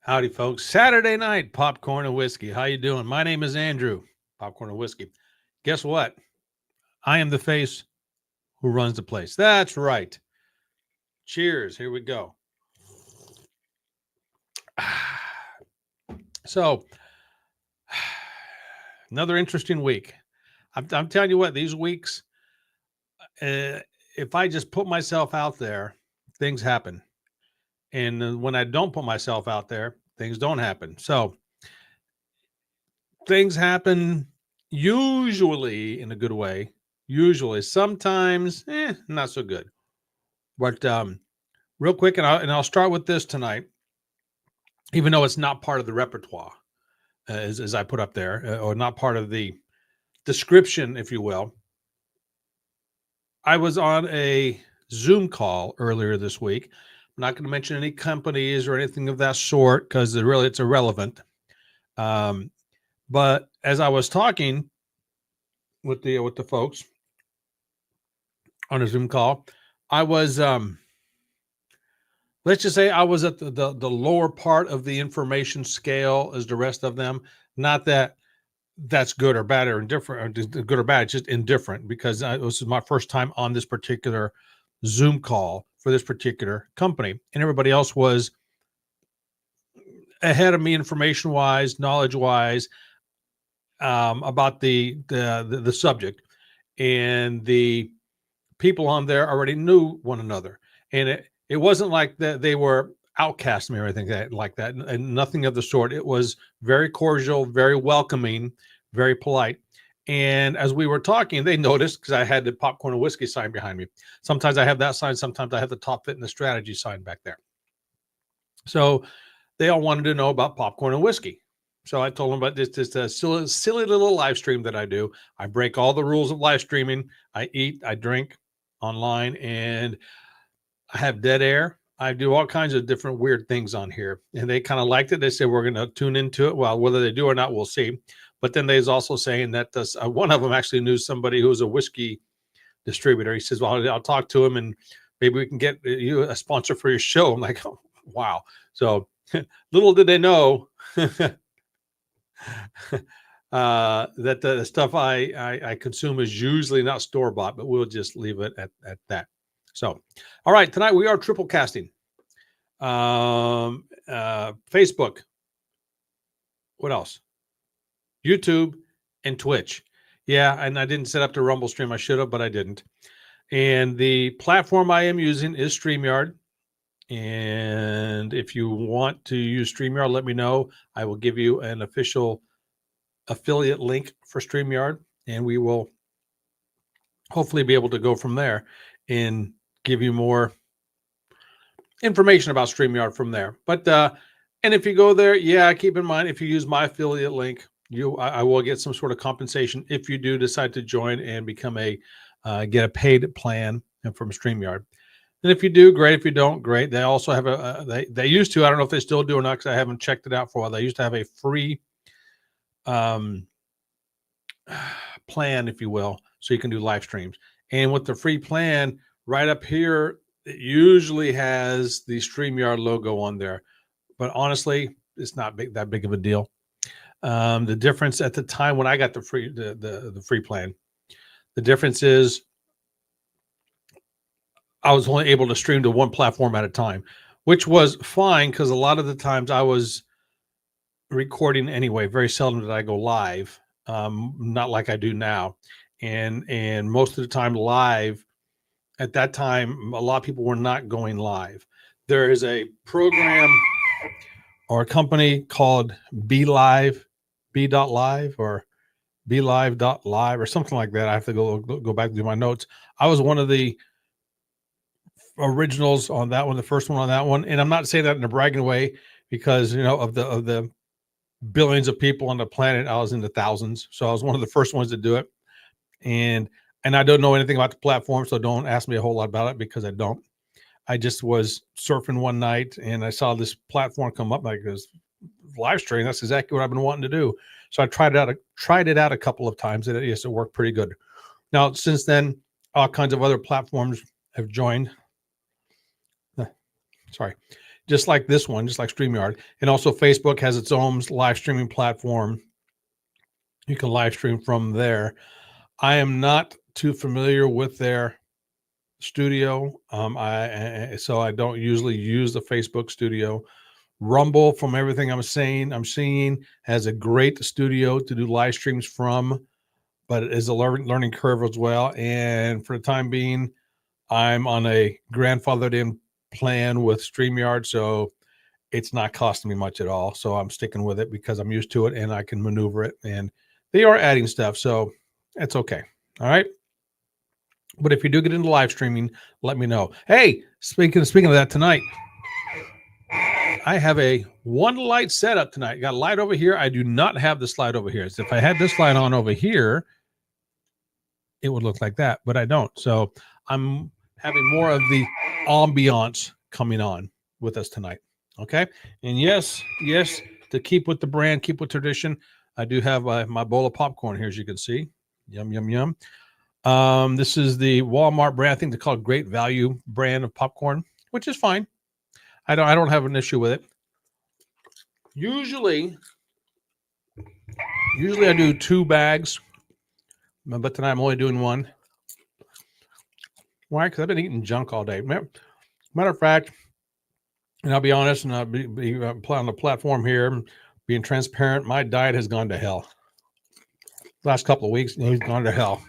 Howdy, folks. Saturday night, popcorn and whiskey. How you doing? My name is Andrew, popcorn and whiskey. Guess what? I am the face who runs the place. That's right. Cheers. Here we go. So, another interesting week. I'm telling you what, these weeks, if I just put myself out there, things happen. And when I don't put myself out there, things don't happen. So, things happen usually in a good way. Usually, sometimes, not so good. But real quick, and I'll start with this tonight, even though it's not part of the repertoire, as I put up there, or not part of the description, if you will. I was on a Zoom call earlier this week. I'm not going to mention any companies or anything of that sort because it's irrelevant. But as I was talking with the folks on a Zoom call, I was let's just say I was at the lower part of the information scale as the rest of them. Not that that's good or bad or indifferent, or good or bad, it's just indifferent because this is my first time on this particular Zoom call for this particular company, and everybody else was ahead of me information wise, knowledge wise, about the subject, and the people on there already knew one another, and it wasn't like that they were outcasting me or anything like that, and nothing of the sort. It was very cordial, very welcoming, very polite. And as we were talking, they noticed because I had the popcorn and whiskey sign behind me. Sometimes I have that sign, sometimes I have the Top Fitness Strategy sign back there. So they all wanted to know about popcorn and whiskey. So I told them about this silly little live stream that I do. I break all the rules of live streaming. I eat, I drink online, and I have dead air. I do all kinds of different weird things on here. And they kind of liked it. They said, we're going to tune into it. Well, whether they do or not, we'll see. But then there's also saying that one of them actually knew somebody who's a whiskey distributor. He says, well, I'll talk to him and maybe we can get you a sponsor for your show. I'm like, oh, wow. So little did they know that the stuff I consume is usually not store-bought, but we'll just leave it at that. So, all right, tonight we are triple casting. Facebook. What else? YouTube and Twitch. Yeah, and I didn't set up the Rumble stream. I should have, but I didn't. And the platform I am using is StreamYard. And if you want to use StreamYard, let me know. I will give you an official affiliate link for StreamYard, and we will hopefully be able to go from there and give you more information about StreamYard from there. But and if you go there, yeah, keep in mind, if you use my affiliate link, I will get some sort of compensation if you do decide to join and become get a paid plan from StreamYard. And if you do, great. If you don't, great. They also have they used to, I don't know if they still do or not because I haven't checked it out for a while. They used to have a free plan, if you will, so you can do live streams. And with the free plan, right up here, it usually has the StreamYard logo on there. But honestly, it's not that big of a deal. The difference at the time when I got the free plan, the difference is I was only able to stream to one platform at a time, which was fine because a lot of the times I was recording anyway. Very seldom did I go live, not like I do now. And most of the time live, at that time, a lot of people were not going live. There is a program or a company called B.Live or BeLive.live or something like that. I have to go back to my notes. I was one of the originals on that one, the first one on that one. And I'm not saying that in a bragging way because, of the billions of people on the planet, I was in the thousands. So I was one of the first ones to do it. And I don't know anything about the platform, so don't ask me a whole lot about it because I don't. I just was surfing one night and I saw this platform come up like this live stream. That's exactly what I've been wanting to do. So I tried it out a couple of times, and it worked pretty good. Now, since then, all kinds of other platforms have joined. just like this one, just like StreamYard. And also Facebook has its own live streaming platform. You can live stream from there. I am not too familiar with their studio. So I don't usually use the Facebook studio. Rumble, from everything I'm seeing has a great studio to do live streams from, but it is a learning curve as well. And for the time being, I'm on a grandfathered in plan with StreamYard, so it's not costing me much at all. So I'm sticking with it because I'm used to it and I can maneuver it. And they are adding stuff, so it's okay. All right. But if you do get into live streaming, let me know. Hey, speaking of that, tonight I have a one light setup tonight. Got a light over here. I do not have this light over here. So if I had this light on over here, it would look like that, but I don't. So I'm having more of the ambiance coming on with us tonight. Okay. And yes, to keep with the brand, keep with tradition, I do have my bowl of popcorn here, as you can see. Yum, yum, yum. This is the Walmart brand. I think they call it Great Value brand of popcorn, which is fine. I don't have an issue with it. Usually I do 2 bags, but tonight I'm only doing 1. Why? Because I've been eating junk all day. Matter of fact, and I'll be honest, and I'll be on the platform here, being transparent, my diet has gone to hell. Last couple of weeks, it's gone to hell.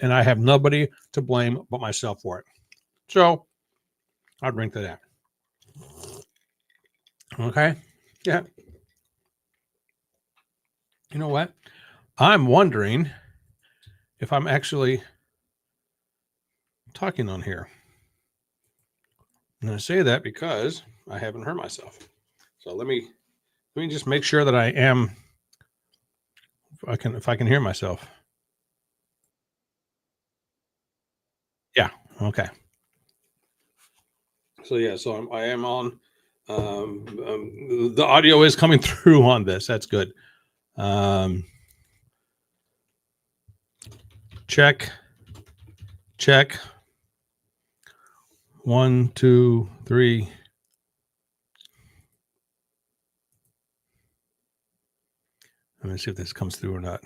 And I have nobody to blame but myself for it. So I'll drink to that. Okay. Yeah. You know what? I'm wondering if I'm actually talking on here. And I say that because I haven't heard myself. So let me just make sure that I am, if I can hear myself. Yeah. Okay. So yeah, so I am on. The audio is coming through on this. That's good. Check. 1, 2, 3. Let me see if this comes through or not.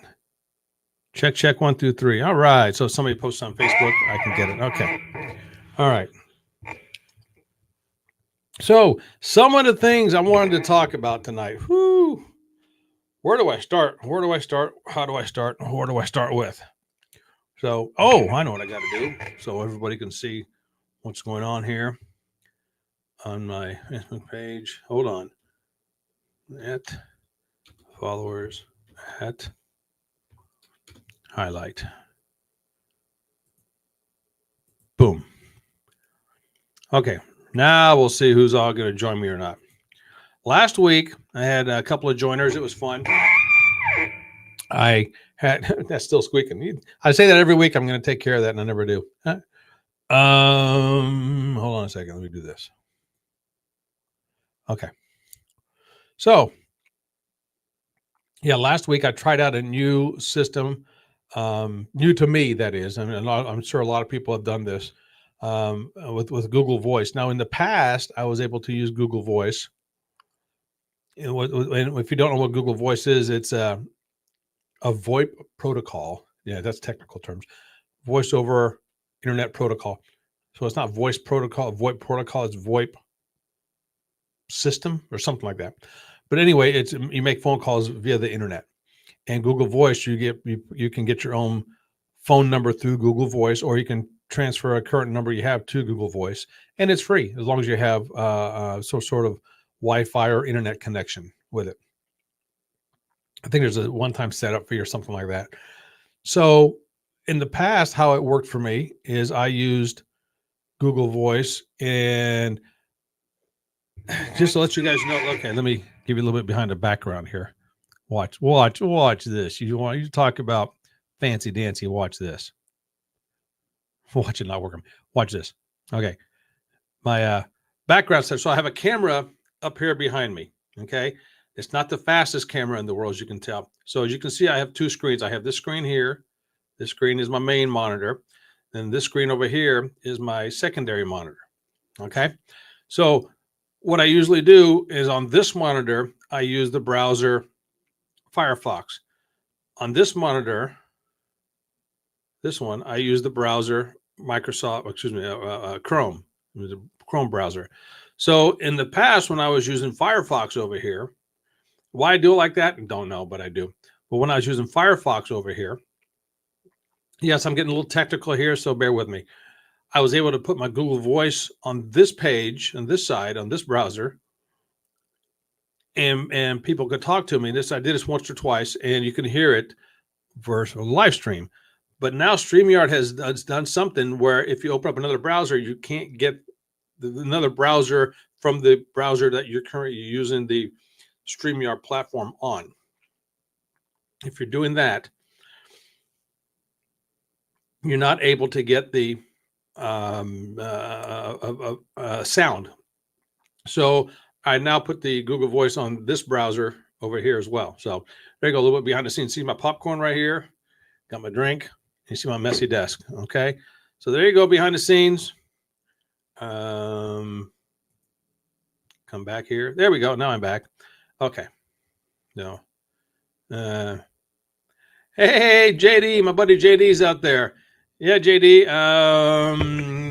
Check 1, 2, 3. All right. So if somebody posts on Facebook, I can get it. Okay. All right. So some of the things I wanted to talk about tonight. Whew. Where do I start? How do I start? Where do I start with? So, I know what I got to do. So everybody can see what's going on here on my Facebook page. Hold on. At followers at highlight. Boom. Okay. Now we'll see who's all going to join me or not. Last week, I had a couple of joiners. It was fun. I had, that's still squeaking. I say that every week. I'm going to take care of that, and I never do. Hold on a second. Let me do this. Okay. So, yeah, last week I tried out a new system, new to me, that is. I mean, I'm sure a lot of people have done this with Google Voice. Now, in the past, I was able to use Google Voice. And if you don't know what Google Voice is, it's a VoIP protocol. Yeah, that's technical terms. Voice over Internet protocol. So it's not voice protocol, VoIP protocol. It's VoIP system or something like that. But anyway, it's you make phone calls via the internet. And Google Voice, you can get your own phone number through Google Voice, or you can transfer a current number you have to Google Voice, and it's free as long as you have some sort of Wi-Fi or internet connection with it. I think there's a one-time setup fee or something like that. So in the past, how it worked for me is I used Google Voice, and just to let you guys know, okay, let me give you a little bit behind the background here. Watch this. You want you talk about fancy dancy, watch this. Watch it not working. Watch this. Okay. My background set. So I have a camera up here behind me. Okay. It's not the fastest camera in the world, as you can tell. So as you can see, I have 2 screens. I have this screen here. This screen is my main monitor. Then this screen over here is my secondary monitor. Okay. So what I usually do is on this monitor, I use the browser Firefox. On this monitor, this one, I use the browser Chrome, the Chrome browser. So in the past, when I was using Firefox over here, why I do it like that, don't know, but I do. But when I was using Firefox over here, yes, I'm getting a little technical here, so bear with me. I was able to put my Google Voice on this page, on this side, on this browser, and people could talk to me. I did this once or twice, and you can hear it versus a live stream. But now StreamYard has done something where if you open up another browser, you can't get another browser from the browser that you're currently using the StreamYard platform on. If you're doing that, you're not able to get the sound. So I now put the Google Voice on this browser over here as well. So there you go, a little bit behind the scenes. See my popcorn right here? Got my drink. You see my messy desk. Okay. So there you go, behind the scenes. Come back here. There we go. Now I'm back. Okay. No. Hey, JD, my buddy JD's out there. Yeah, JD.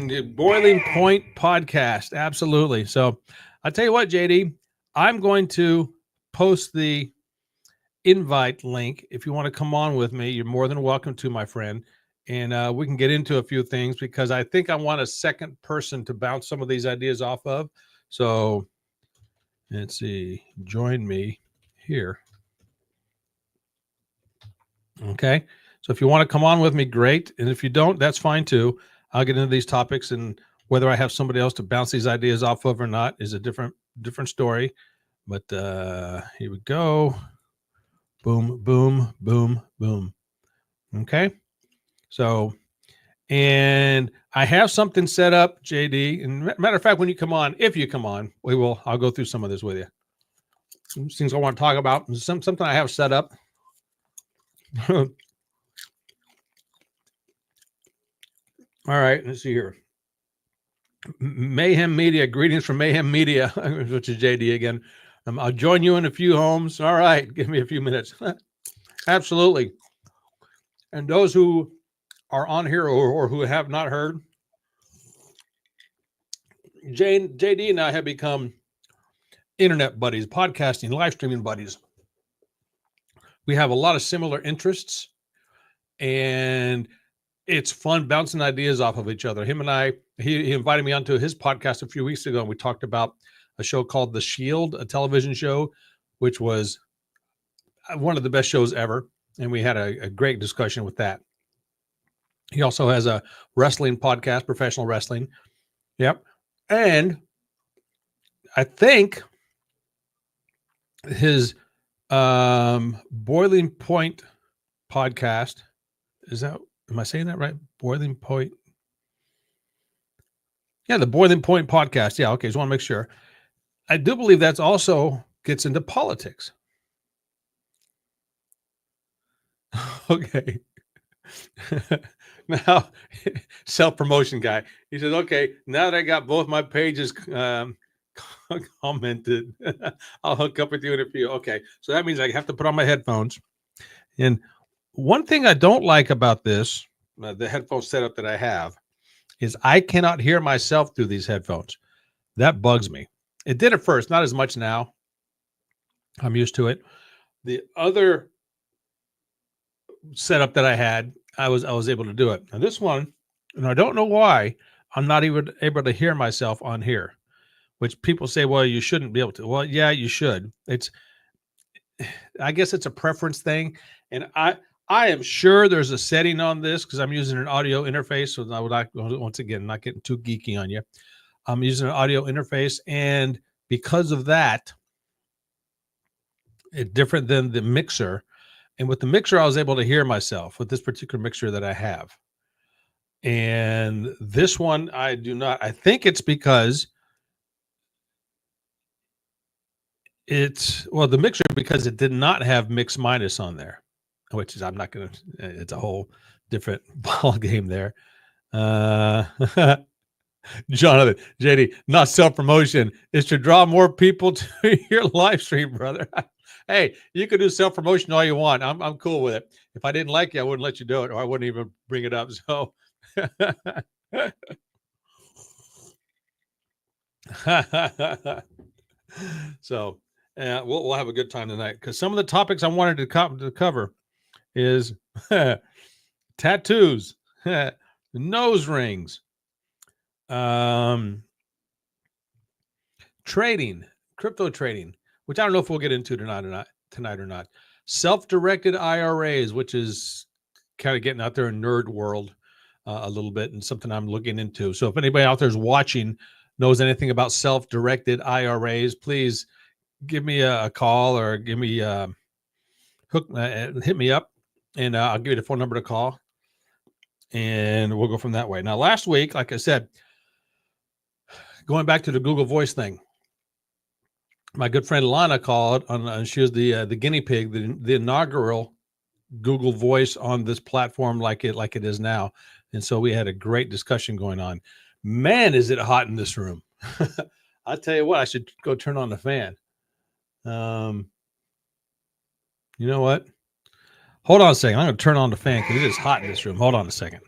The Boiling Point podcast. Absolutely. So I'll tell you what, JD, I'm going to post the invite link. If you want to come on with me, you're more than welcome to, my friend. And we can get into a few things because I think I want a second person to bounce some of these ideas off of. So let's see, join me here. Okay. So if you want to come on with me, great. And if you don't, that's fine too. I'll get into these topics, and whether I have somebody else to bounce these ideas off of or not is a different story. But here we go. Boom, boom, boom, boom. Okay. So, and I have something set up, JD. And matter of fact, when you come on, if you come on, I'll go through some of this with you. Some things I want to talk about. Something I have set up. All right, let's see here. Mayhem Media, greetings from Mayhem Media, which is JD again. I'll join you in a few homes. All right, give me a few minutes. Absolutely. And those who are on here or who have not heard, JD and I have become internet buddies, podcasting, live streaming buddies. We have a lot of similar interests, and it's fun bouncing ideas off of each other. Him and I, he invited me onto his podcast a few weeks ago, and we talked about a show called The Shield, a television show, which was one of the best shows ever. And we had a great discussion with that. He also has a wrestling podcast, professional wrestling. Yep. And I think his Boiling Point podcast, am I saying that right? Boiling Point. Yeah, the Boiling Point podcast. Yeah, okay. Just want to make sure. I do believe that's also gets into politics. Okay. Now, self-promotion guy. He says, okay, now that I got both my pages commented, I'll hook up with you in a few. Okay. So that means I have to put on my headphones. And one thing I don't like about this, the headphone setup that I have, is I cannot hear myself through these headphones. That bugs me. It did at first, not as much now. I'm used to it. The other setup that I had, I was able to do it. Now this one, and I don't know why, I'm not even able to hear myself on here, which people say, well, you shouldn't be able to. Well, yeah, you should. I guess it's a preference thing. And I am sure there's a setting on this because I'm using an audio interface. So I would like, once again, not getting too geeky on you. I'm using an audio interface. And because of that, it's different than the mixer. And with the mixer, I was able to hear myself with this particular mixer that I have. And this one, I do not. I think it's because the mixer, because it did not have mix minus on there, which is, I'm not going to, it's a whole different ball game there. Jonathan, JD, not self-promotion. It's to draw more people to your live stream, brother. Hey, you can do self-promotion all you want. I'm cool with it. If I didn't like you, I wouldn't let you do it, or I wouldn't even bring it up. So so we'll have a good time tonight, because some of the topics I wanted to cover is tattoos, nose rings, um, trading, crypto trading, which I don't know if we'll get into tonight or not. Self-directed IRAs, which is kind of getting out there in nerd world a little bit, and something I'm looking into. So if anybody out there is watching, knows anything about self-directed IRAs, please give me a call, or give me hit me up, and I'll give you the phone number to call, and we'll go from that way. Now, last week, like I said, going back to the Google Voice thing, my good friend Lana called on. She was the guinea pig, the inaugural Google Voice on this platform, like it is now. And so we had a great discussion going on. Man, is it hot in this room. I'll tell you what, I should go turn on the fan. You know what? Hold on a second. I'm going to turn on the fan because it is hot in this room. Hold on a second.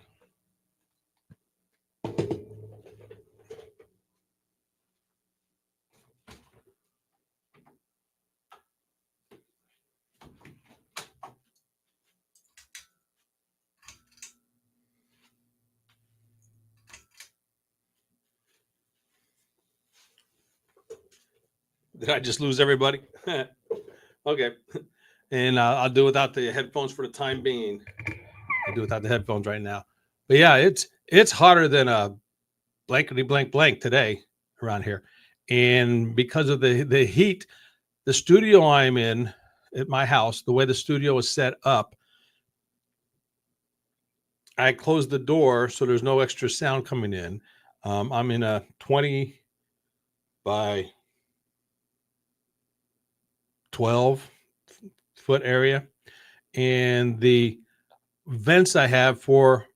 Did I just lose everybody? Okay. And I'll do without the headphones for the time being. I'll do without the headphones right now. But yeah, it's hotter than a blankety blank blank today around here. And because of the heat, the studio I'm in at my house, the way the studio is set up, I closed the door so there's no extra sound coming in. I'm in a 20 by 12 foot area, and the vents I have for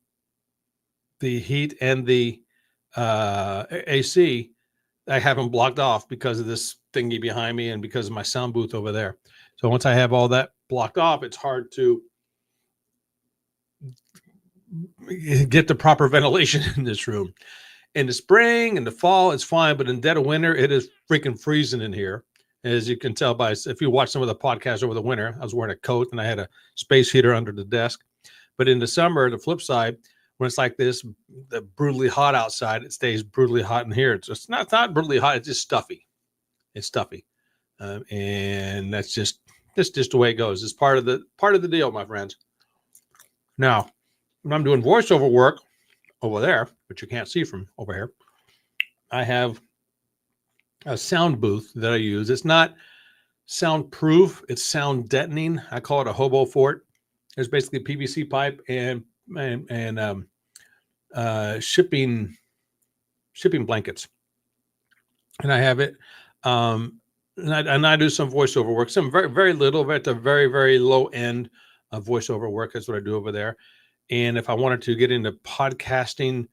the heat and the AC, I have them blocked off because of this thingy behind me and because of my sound booth over there. So once I have all that blocked off, it's hard to get the proper ventilation in this room. In the spring and the fall, it's fine, but in dead of winter, it is freaking freezing in here. As you can tell by, if you watch some of the podcasts over the winter, I was wearing a coat and I had a space heater under the desk. But in the summer, the flip side, when it's like this, the brutally hot outside, it stays brutally hot in here. It's just not brutally hot. It's just stuffy. It's stuffy, and that's just the way it goes. It's part of the deal, my friends. Now, when I'm doing voiceover work over there, which you can't see from over here, I have a sound booth that I use. It's not soundproof; it's sound deadening. I call it a hobo fort. There's basically a PVC pipe and shipping blankets, and I have it. And I do some voiceover work, some very, very little, but at the very, very low end of voiceover work. That's what I do over there. And if I wanted to get into podcasting,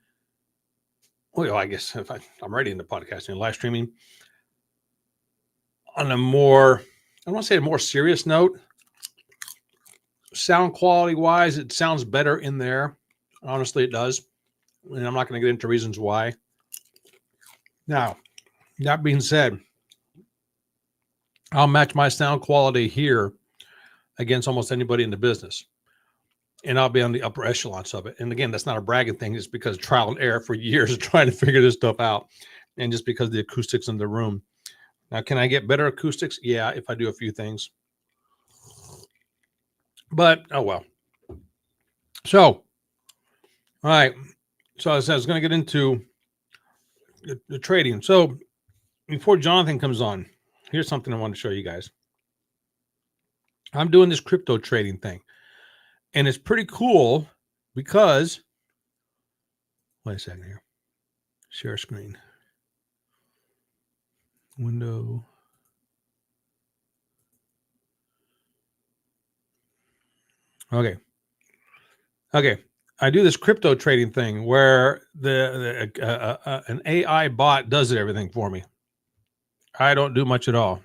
well, I guess if I'm ready into podcasting, live streaming on a more, I don't want to say a more serious note, sound quality wise, it sounds better in there. Honestly, it does. And I'm not going to get into reasons why. Now, that being said, I'll match my sound quality here against almost anybody in the business. And I'll be on the upper echelons of it. And again, that's not a bragging thing. It's because trial and error for years of trying to figure this stuff out. And just because of the acoustics in the room. Now, can I get better acoustics? Yeah, if I do a few things. But, oh well. So, all right. So I was going to get into the trading. So before Jonathan comes on, here's something I want to show you guys. I'm doing this crypto trading thing. And it's pretty cool because, wait a second here. Share screen. Window. Okay. I do this crypto trading thing where an AI bot does everything for me. I don't do much at all.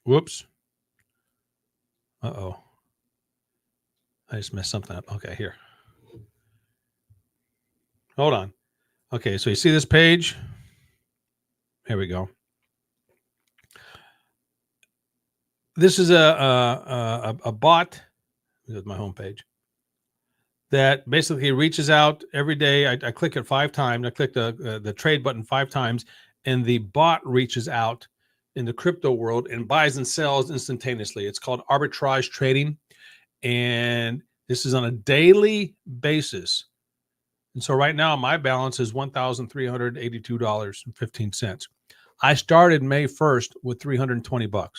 Whoops. Uh-oh. I just messed something up. Okay, here. Hold on. Okay, so you see this page? Here we go. This is a bot. This is my homepage that basically reaches out every day. I click it 5 times. I click the trade button 5 times, and the bot reaches out in the crypto world and buys and sells instantaneously. It's called arbitrage trading, and this is on a daily basis. And so right now my balance is $1,382.15. I started May 1st with $320.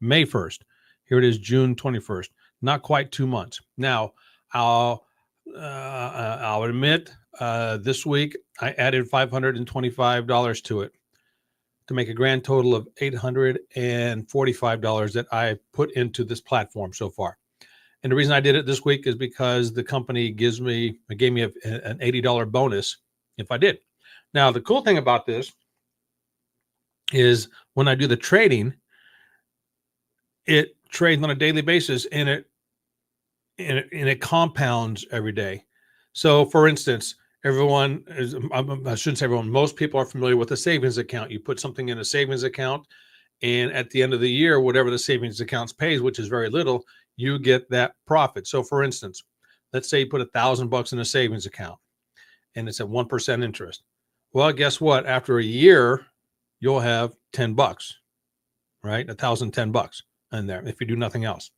May 1st. Here it is, June 21st. Not quite 2 months. Now, I'll admit this week I added $525 to it to make a grand total of $845 that I put into this platform so far. And the reason I did it this week is because the company gave me an $80 bonus if I did. Now, the cool thing about this is when I do the trading, it trades on a daily basis and it compounds every day. So, for instance, I shouldn't say everyone, most people are familiar with a savings account. You put something in a savings account, and at the end of the year, whatever the savings account pays, which is very little, you get that profit. So, for instance, let's say you put $1,000 in a savings account, and it's at 1% interest. Well, guess what? After a year, you'll have $10, right? $1,010 in there if you do nothing else.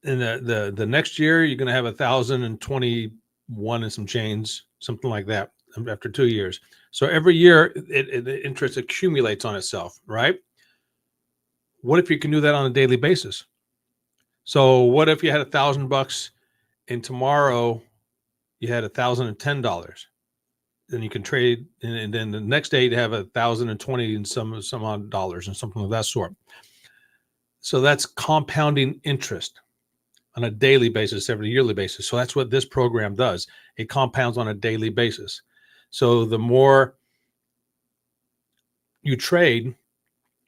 And the next year, you're going to have 1,021 and some change, something like that, after 2 years. So every year, the interest accumulates on itself, right? What if you can do that on a daily basis? So what if you had $1,000 and tomorrow you had $1,010? Then you can trade, and then the next day you have 1,020 and some odd dollars and something of that sort. So that's compounding interest on a daily basis, every yearly basis. So that's what this program does. It compounds on a daily basis. So the more you trade,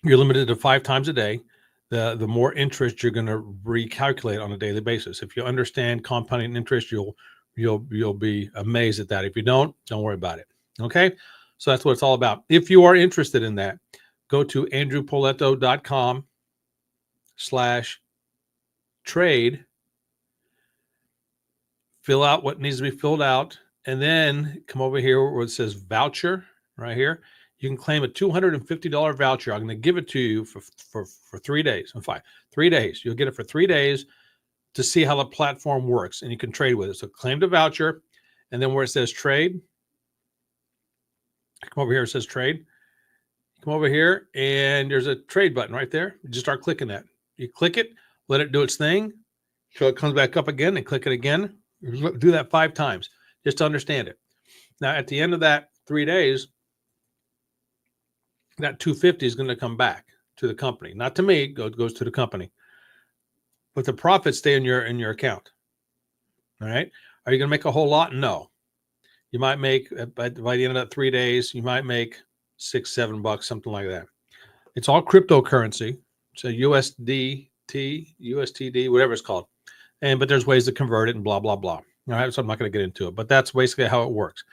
you're limited to 5 times a day. The more interest you're going to recalculate on a daily basis. If you understand compounding interest, you'll be amazed at that. If you don't worry about it. Okay? So that's what it's all about. If you are interested in that, go to andrewpoletto.com/trade. Fill out what needs to be filled out, and then come over here where it says voucher right here. You can claim a $250 voucher. I'm going to give it to you for 3 days. 3 days. You'll get it for 3 days to see how the platform works, and you can trade with it. So claim the voucher, and then where it says trade, come over here. It says trade. Come over here, and there's a trade button right there. You just start clicking that. You click it, let it do its thing, till it comes back up again, and click it again. Do that 5 times just to understand it. Now, at the end of that 3 days, that 250 is going to come back to the company, not to me. It goes to the company, but the profits stay in your account. All right. Are you going to make a whole lot? No. You might make by the end of that 3 days, you might make $6-7, something like that. It's all cryptocurrency. So USTD, whatever it's called. But there's ways to convert it and blah, blah, blah. All right. So I'm not going to get into it, but that's basically how it works.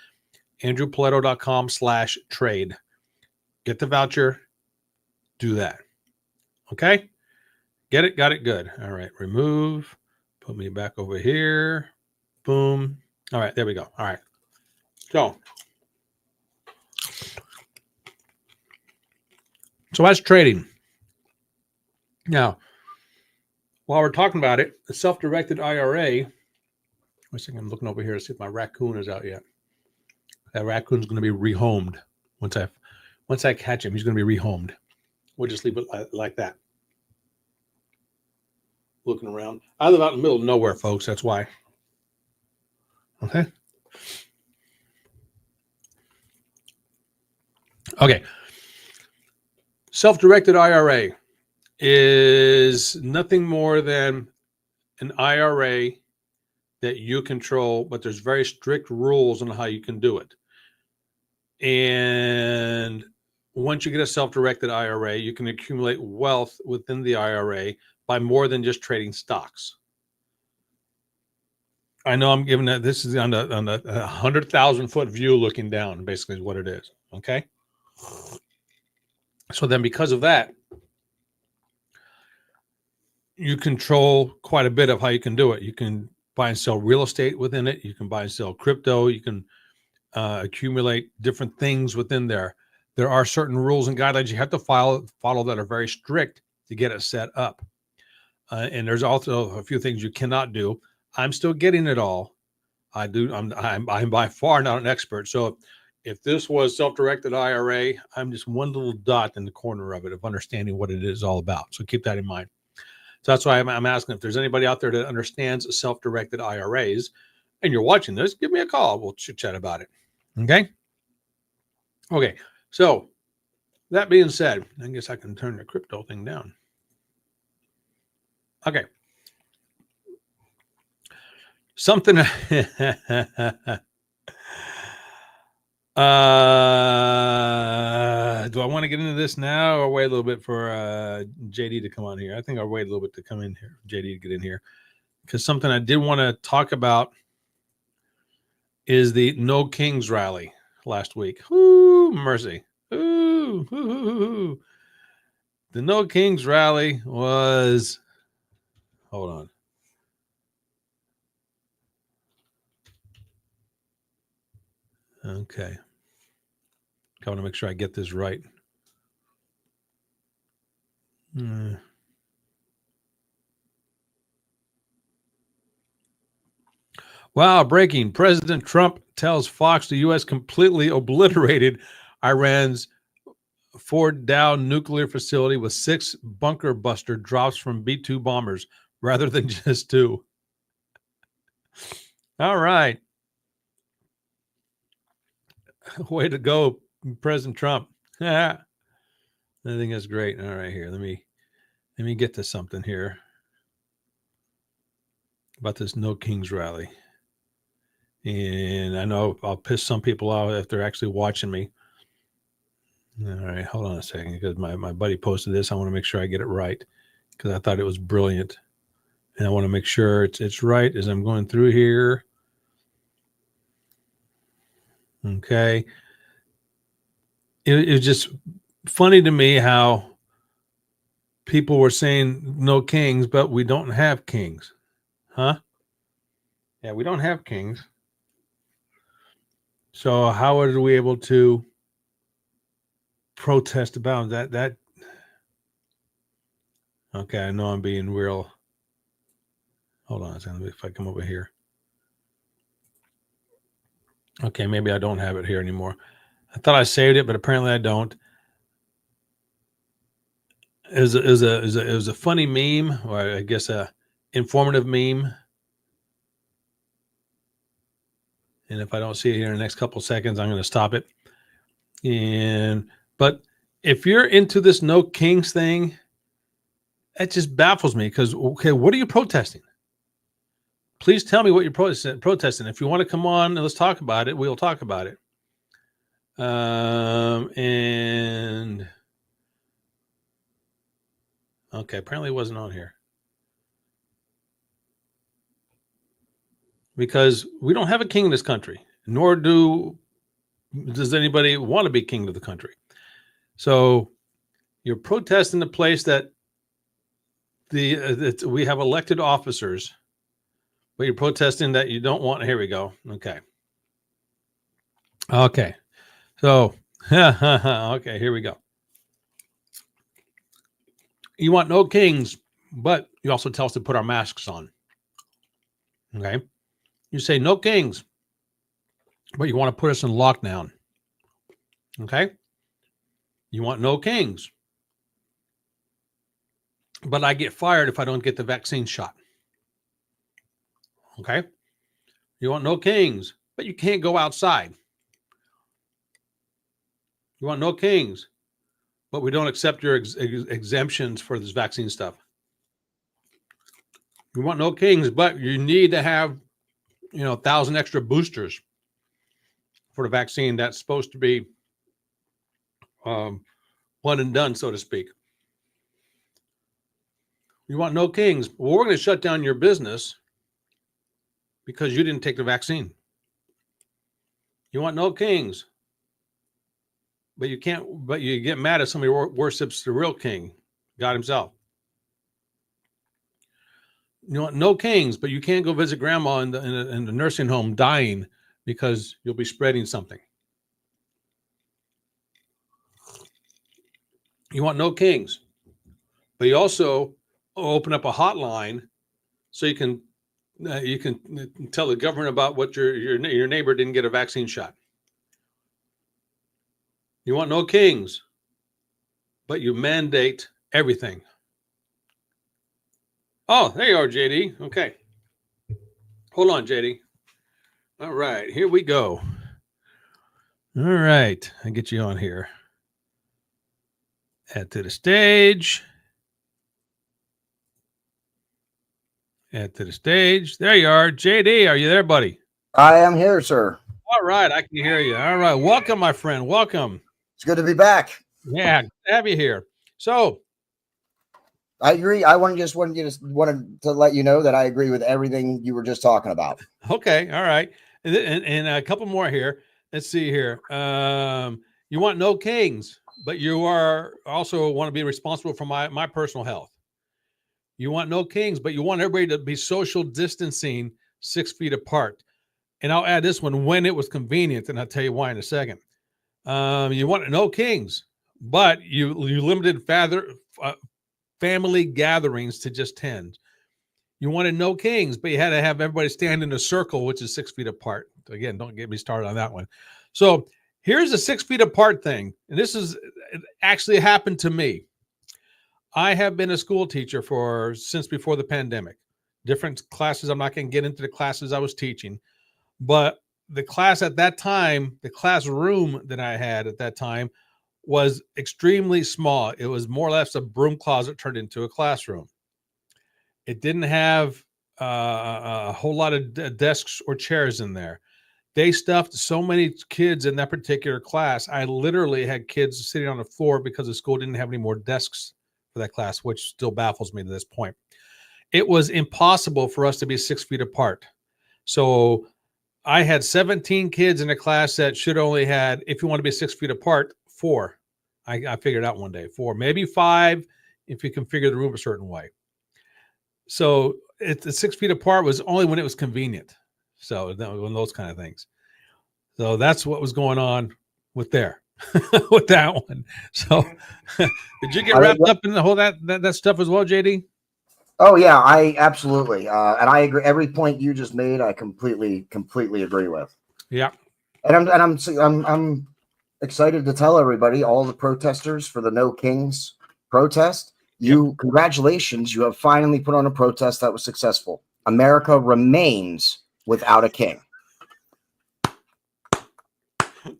andrewpoletto.com/trade. Get the voucher. Do that. Okay. Get it. Got it. Good. All right. Remove. Put me back over here. Boom. All right. There we go. All right. So that's trading. Now, while we're talking about it, the self-directed IRA, I'm looking over here to see if my raccoon is out yet. That raccoon's going to be rehomed. Once I catch him, he's going to be rehomed. We'll just leave it like that. Looking around. I live out in the middle of nowhere, folks. That's why. Okay. Okay. Self-directed IRA is nothing more than an IRA that you control, but there's very strict rules on how you can do it. And once you get a self-directed IRA, you can accumulate wealth within the IRA by more than just trading stocks. I know I'm giving that. This is on the 100,000-foot view looking down, basically is what it is. Okay. So then because of that, you control quite a bit of how you can do it. You can buy and sell real estate within it. You can buy and sell crypto. You can accumulate different things within there. There are certain rules and guidelines you have to follow that are very strict to get it set up. And there's also a few things you cannot do. I'm still getting it all. I'm by far not an expert. So if this was self-directed IRA, I'm just one little dot in the corner of it of understanding what it is all about. So keep that in mind. So that's why I'm asking if there's anybody out there that understands self-directed IRAs and you're watching this, give me a call. We'll chit chat about it. Okay. Okay. So that being said, I guess I can turn the crypto thing down. Okay. Something. Do I want to get into this now or wait a little bit for JD to come on here? I think I'll wait a little bit to come in here, JD to get in here, because something I did want to talk about is the No Kings rally last week. Ooh, mercy. Ooh. The No Kings rally was, hold on. Okay. I want to make sure I get this right. Wow, breaking. President Trump tells Fox the U.S. completely obliterated Iran's Fort Dow nuclear facility with 6 bunker buster drops from B-2 bombers rather than just 2. All right. Way to go, President Trump. I think that's great. All right, here. Let me get to something here about this No Kings rally. And I know I'll piss some people out if they're actually watching me. All right, hold on a second, because my buddy posted this. I want to make sure I get it right because I thought it was brilliant. And I want to make sure it's right as I'm going through here. Okay. It was just funny to me how people were saying no kings, but we don't have kings. Huh? Yeah, we don't have kings. So how are we able to protest about that? Okay, I know I'm being real. Hold on a second. If I come over here. Okay, maybe I don't have it here anymore. I thought I saved it, but apparently I don't. It was a funny meme, or I guess a informative meme. And if I don't see it here in the next couple seconds, I'm going to stop it. But if you're into this no kings thing, it just baffles me because, okay, what are you protesting? Please tell me what you're protesting. If you want to come on and let's talk about it, we'll talk about it. And okay, apparently it wasn't on here because we don't have a king in this country, nor does anybody want to be king of the country. So you're protesting the place that we have elected officers, but you're protesting that you don't want. Here we go. Okay. So, okay, here we go. You want no kings, but you also tell us to put our masks on. Okay. You say no kings, but you want to put us in lockdown. Okay. You want no kings, but I get fired if I don't get the vaccine shot. Okay. You want no kings, but you can't go outside. You want no kings, but we don't accept your exemptions for this vaccine stuff. You want no kings, but you need to have, 1,000 extra boosters for the vaccine. That's supposed to be one and done, so to speak. You want no kings. Well, we're going to shut down your business because you didn't take the vaccine. You want no kings, but you can't. But you get mad if somebody worships the real king, God Himself. You want no kings, but you can't go visit grandma in the nursing home dying because you'll be spreading something. You want no kings, but you also open up a hotline so you can tell the government about what your neighbor didn't get a vaccine shot. You want no kings, but you mandate everything. Oh, there you are, JD. Okay. Hold on, JD. All right, here we go. All right, I get you on here. Add to the stage. Add to the stage. There you are. JD, are you there, buddy? I am here, sir. All right, I can hear you. All right, welcome, my friend. Welcome. It's good to be back. Yeah, good to have you here. So, I agree. I wanted to let you know that I agree with everything you were just talking about. Okay, all right, and a couple more here. Let's see here. You want no kings, but you are also want to be responsible for my personal health. You want no kings, but you want everybody to be social distancing 6 feet apart. And I'll add this one when it was convenient, and I'll tell you why in a second. You want no kings, but you limited family gatherings to just 10. You wanted no kings, but you had to have everybody stand in a circle, which is 6 feet apart. Again, don't get me started on that one. So here's the 6 feet apart thing. And it actually happened to me. I have been a school teacher since before the pandemic. Different classes. I'm not going to get into the classes I was teaching, but the class at that time, the classroom that I had at that time was extremely small. It was more or less a broom closet turned into a classroom. It didn't have a whole lot of desks or chairs in there. They stuffed so many kids in that particular class. I literally had kids sitting on the floor because the school didn't have any more desks for that class, which still baffles me to this point. It was impossible for us to be 6 feet apart. So I had 17 kids in a class that should only had, if you want to be 6 feet apart, 4. I figured out one day, 4, maybe 5, if you configure the room a certain way. So the 6 feet apart was only when it was convenient. So when those kind of things. So that's what was going on with with that one. So did you get wrapped up in the whole that stuff as well, JD? Oh yeah, I absolutely. And I agree. Every point you just made, I completely agree with. Yeah. And I'm excited to tell everybody, all the protesters for the No Kings protest, congratulations, you have finally put on a protest that was successful. America remains without a king.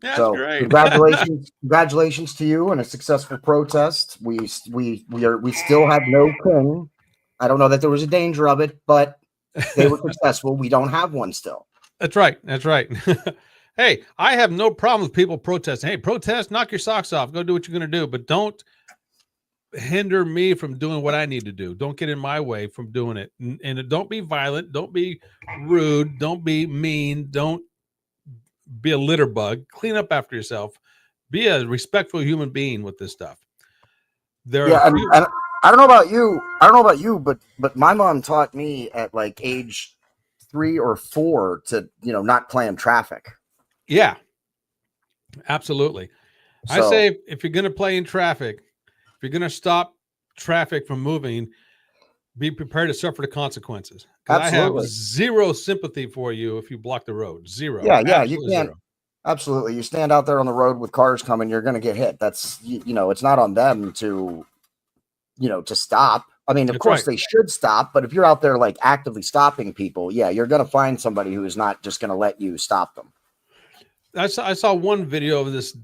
That's so great. congratulations to you on a successful protest. We still have no king. I don't know that there was a danger of it, but they were successful. We don't have one still. That's right. That's right. Hey, I have no problem with people protesting. Hey, protest, knock your socks off, go do what you're going to do, but don't hinder me from doing what I need to do. Don't get in my way from doing it. And don't be violent. Don't be rude. Don't be mean. Don't be a litter bug. Clean up after yourself. Be a respectful human being with this stuff. And I don't know about you, but my mom taught me at like age 3 or 4 to, not plan traffic. Yeah, absolutely. So, I say if you're going to play in traffic, if you're going to stop traffic from moving, be prepared to suffer the consequences. Absolutely. I have zero sympathy for you if you block the road. Zero. Yeah, you can't. Zero. Absolutely. You stand out there on the road with cars coming, you're going to get hit. That's, it's not on them to stop. I mean, of course they should stop, but if you're out there like actively stopping people, you're going to find somebody who is not just going to let you stop them. I saw one video of this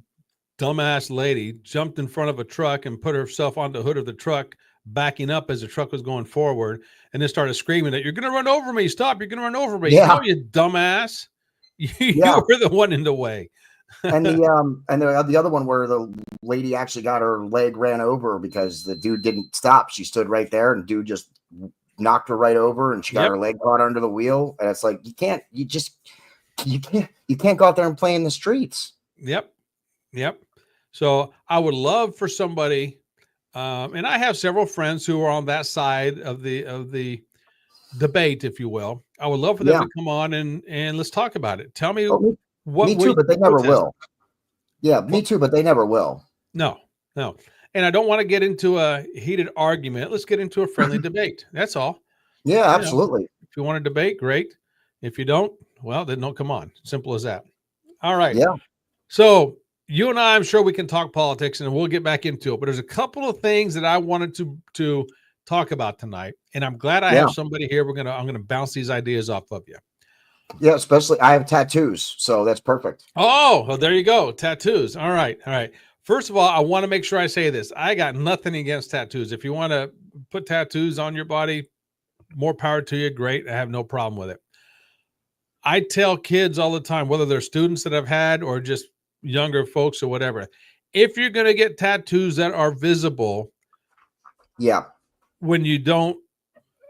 dumbass lady jumped in front of a truck and put herself on the hood of the truck, backing up as the truck was going forward, and then started screaming that you're going to run over me. Stop. You're going to run over me. Yeah. No, you dumbass. You were the one in the way. And the other one where the lady actually got her leg ran over because the dude didn't stop. She stood right there and dude just knocked her right over and she got her leg caught under the wheel. And it's like, you can't go out there and play in the streets. Yep. So I would love for somebody, and I have several friends who are on that side of the debate, if you will. I would love for them to come on and let's talk about it. Tell me what. Me too, but they never will. Yeah, me too, but they never will. No. And I don't want to get into a heated argument. Let's get into a friendly debate. That's all. Yeah, absolutely. If you want to debate, great. If you don't, well, then don't come on. Simple as that. All right. Yeah. So you and I'm sure we can talk politics and we'll get back into it. But there's a couple of things that I wanted to talk about tonight. And I'm glad I have somebody here. I'm gonna bounce these ideas off of you. Yeah, especially I have tattoos, so that's perfect. Oh, well, there you go. Tattoos. All right. First of all, I want to make sure I say this. I got nothing against tattoos. If you want to put tattoos on your body, more power to you. Great. I have no problem with it. I tell kids all the time, whether they're students that I've had or just younger folks or whatever, if you're going to get tattoos that are visible, when you don't,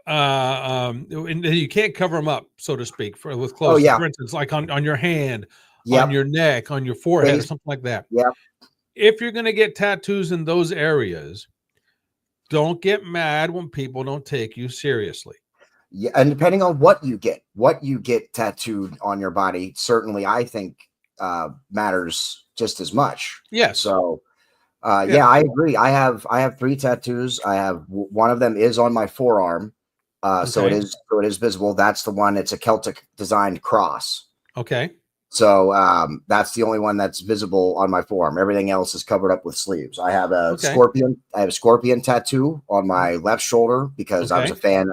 and you can't cover them up, so to speak, with clothes. For instance, like on your hand, on your neck, on your forehead, or something like that. Yeah. If you're going to get tattoos in those areas, don't get mad when people don't take you seriously. Yeah, and depending on what you get tattooed on your body, certainly I think matters just as much. Yes. So, yeah, I agree. I have 3 tattoos. I have one of them is on my forearm, so it is visible. That's the one. It's a Celtic designed cross. Okay. So that's the only one that's visible on my forearm. Everything else is covered up with sleeves. I have a scorpion. I have a scorpion tattoo on my left shoulder because I was a fan.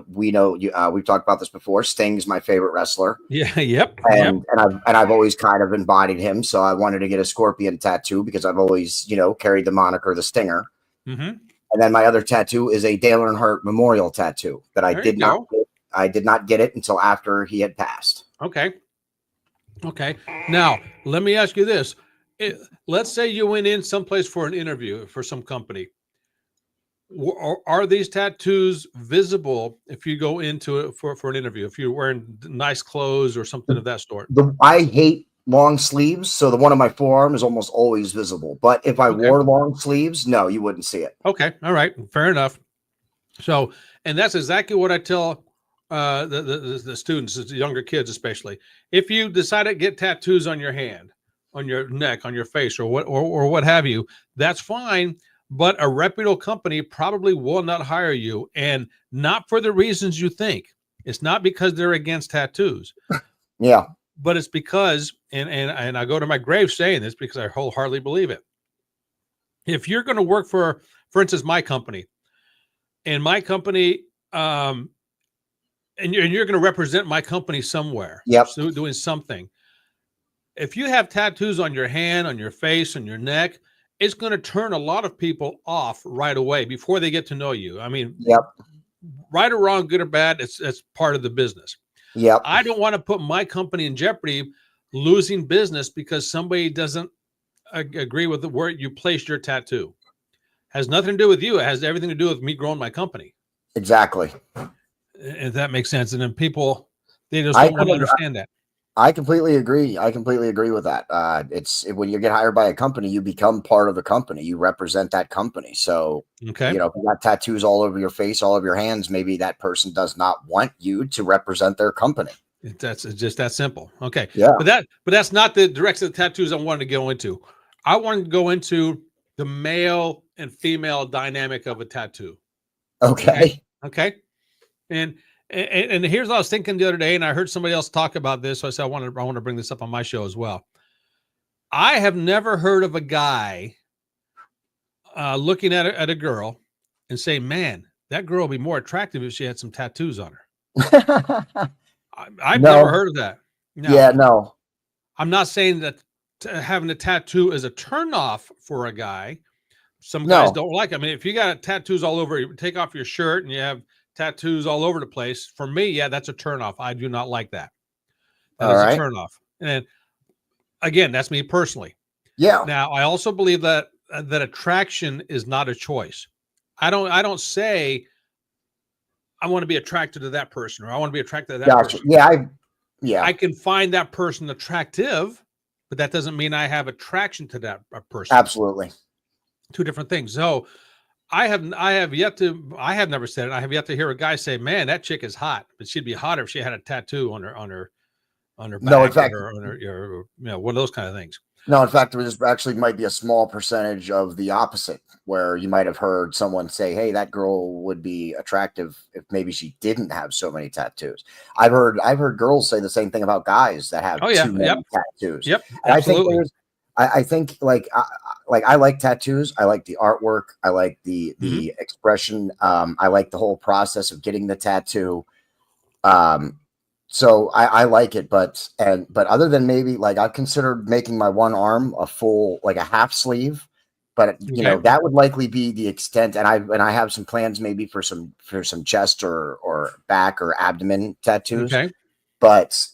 We know we've talked about this before. Sting's my favorite wrestler. Yeah. Yep. And I've always kind of embodied him. So I wanted to get a scorpion tattoo because I've always carried the moniker the Stinger. Mm-hmm. And then my other tattoo is a Dale Earnhardt memorial tattoo that I did not get it until after he had passed. Okay. Now, let me ask you this. Let's say you went in someplace for an interview for some company. Are these tattoos visible if you go into it for an interview, if you're wearing nice clothes or something of that sort? I hate long sleeves, so the one on my forearm is almost always visible. But if I wore long sleeves, no, you wouldn't see it. Okay. All right. Fair enough. So, and that's exactly what I tell the students, the younger kids especially. If you decide to get tattoos on your hand, on your neck, on your face, or what have you, that's fine. But a reputable company probably will not hire you, and not for the reasons you think. It's not because they're against tattoos. Yeah. But it's because, and I go to my grave saying this because I wholeheartedly believe it. If you're going to work for instance, my company, and my company, and you're going to represent my company somewhere, so doing something. If you have tattoos on your hand, on your face, on your neck, it's going to turn a lot of people off right away before they get to know you. I mean, right or wrong, good or bad, it's part of the business. I don't want to put my company in jeopardy losing business because somebody doesn't agree with where you placed your tattoo. Has nothing to do with you. It has everything to do with me growing my company. Exactly. If that makes sense. And then people, they just don't want to understand that. I completely agree. I completely agree with that. It's when you get hired by a company, you become part of the company. You represent that company. So, if you got tattoos all over your face, all over your hands, maybe that person does not want you to represent their company. That's just that simple. Okay. Yeah. But that's not the direction of tattoos I wanted to go into. I wanted to go into the male and female dynamic of a tattoo. Okay. And here's what I was thinking the other day, and I heard somebody else talk about this. So I said, I want to bring this up on my show as well. I have never heard of a guy looking at a girl and say, man, that girl would be more attractive if she had some tattoos on her. I've never heard of that. No. I'm not saying that having a tattoo is a turnoff for a guy, some guys No. don't like it. I mean, if you got tattoos all over, you take off your shirt and you have tattoos all over the place. For me, yeah, that's a turnoff. I do not like that. That All is a right. turnoff. And again, that's me personally. Yeah. Now, I also believe that that attraction is not a choice. I don't say I want to be attracted to that person or I want to be attracted to that Gotcha. person. Yeah. Yeah. I can find that person attractive, but that doesn't mean I have attraction to that person. Absolutely. Two different things. So I have never said it. I have yet to hear a guy say, "Man, that chick is hot," but she'd be hotter if she had a tattoo on her No, in back fact, or on her, one of those kind of things. no, in fact, there actually might be a small percentage of the opposite where you might have heard someone say, "Hey, that girl would be attractive if maybe she didn't have so many tattoos." I've heard girls say the same thing about guys that have Oh yeah, too yep, many tattoos. yep, And I think absolutely. I think I like tattoos. I like the artwork. I like the Hmm. expression. I like the whole process of getting the tattoo. Um, so I like it, but other than maybe like I've considered making my one arm a full like a half sleeve, but Okay, that would likely be the extent. And I have some plans maybe for some chest or back or abdomen tattoos, okay, but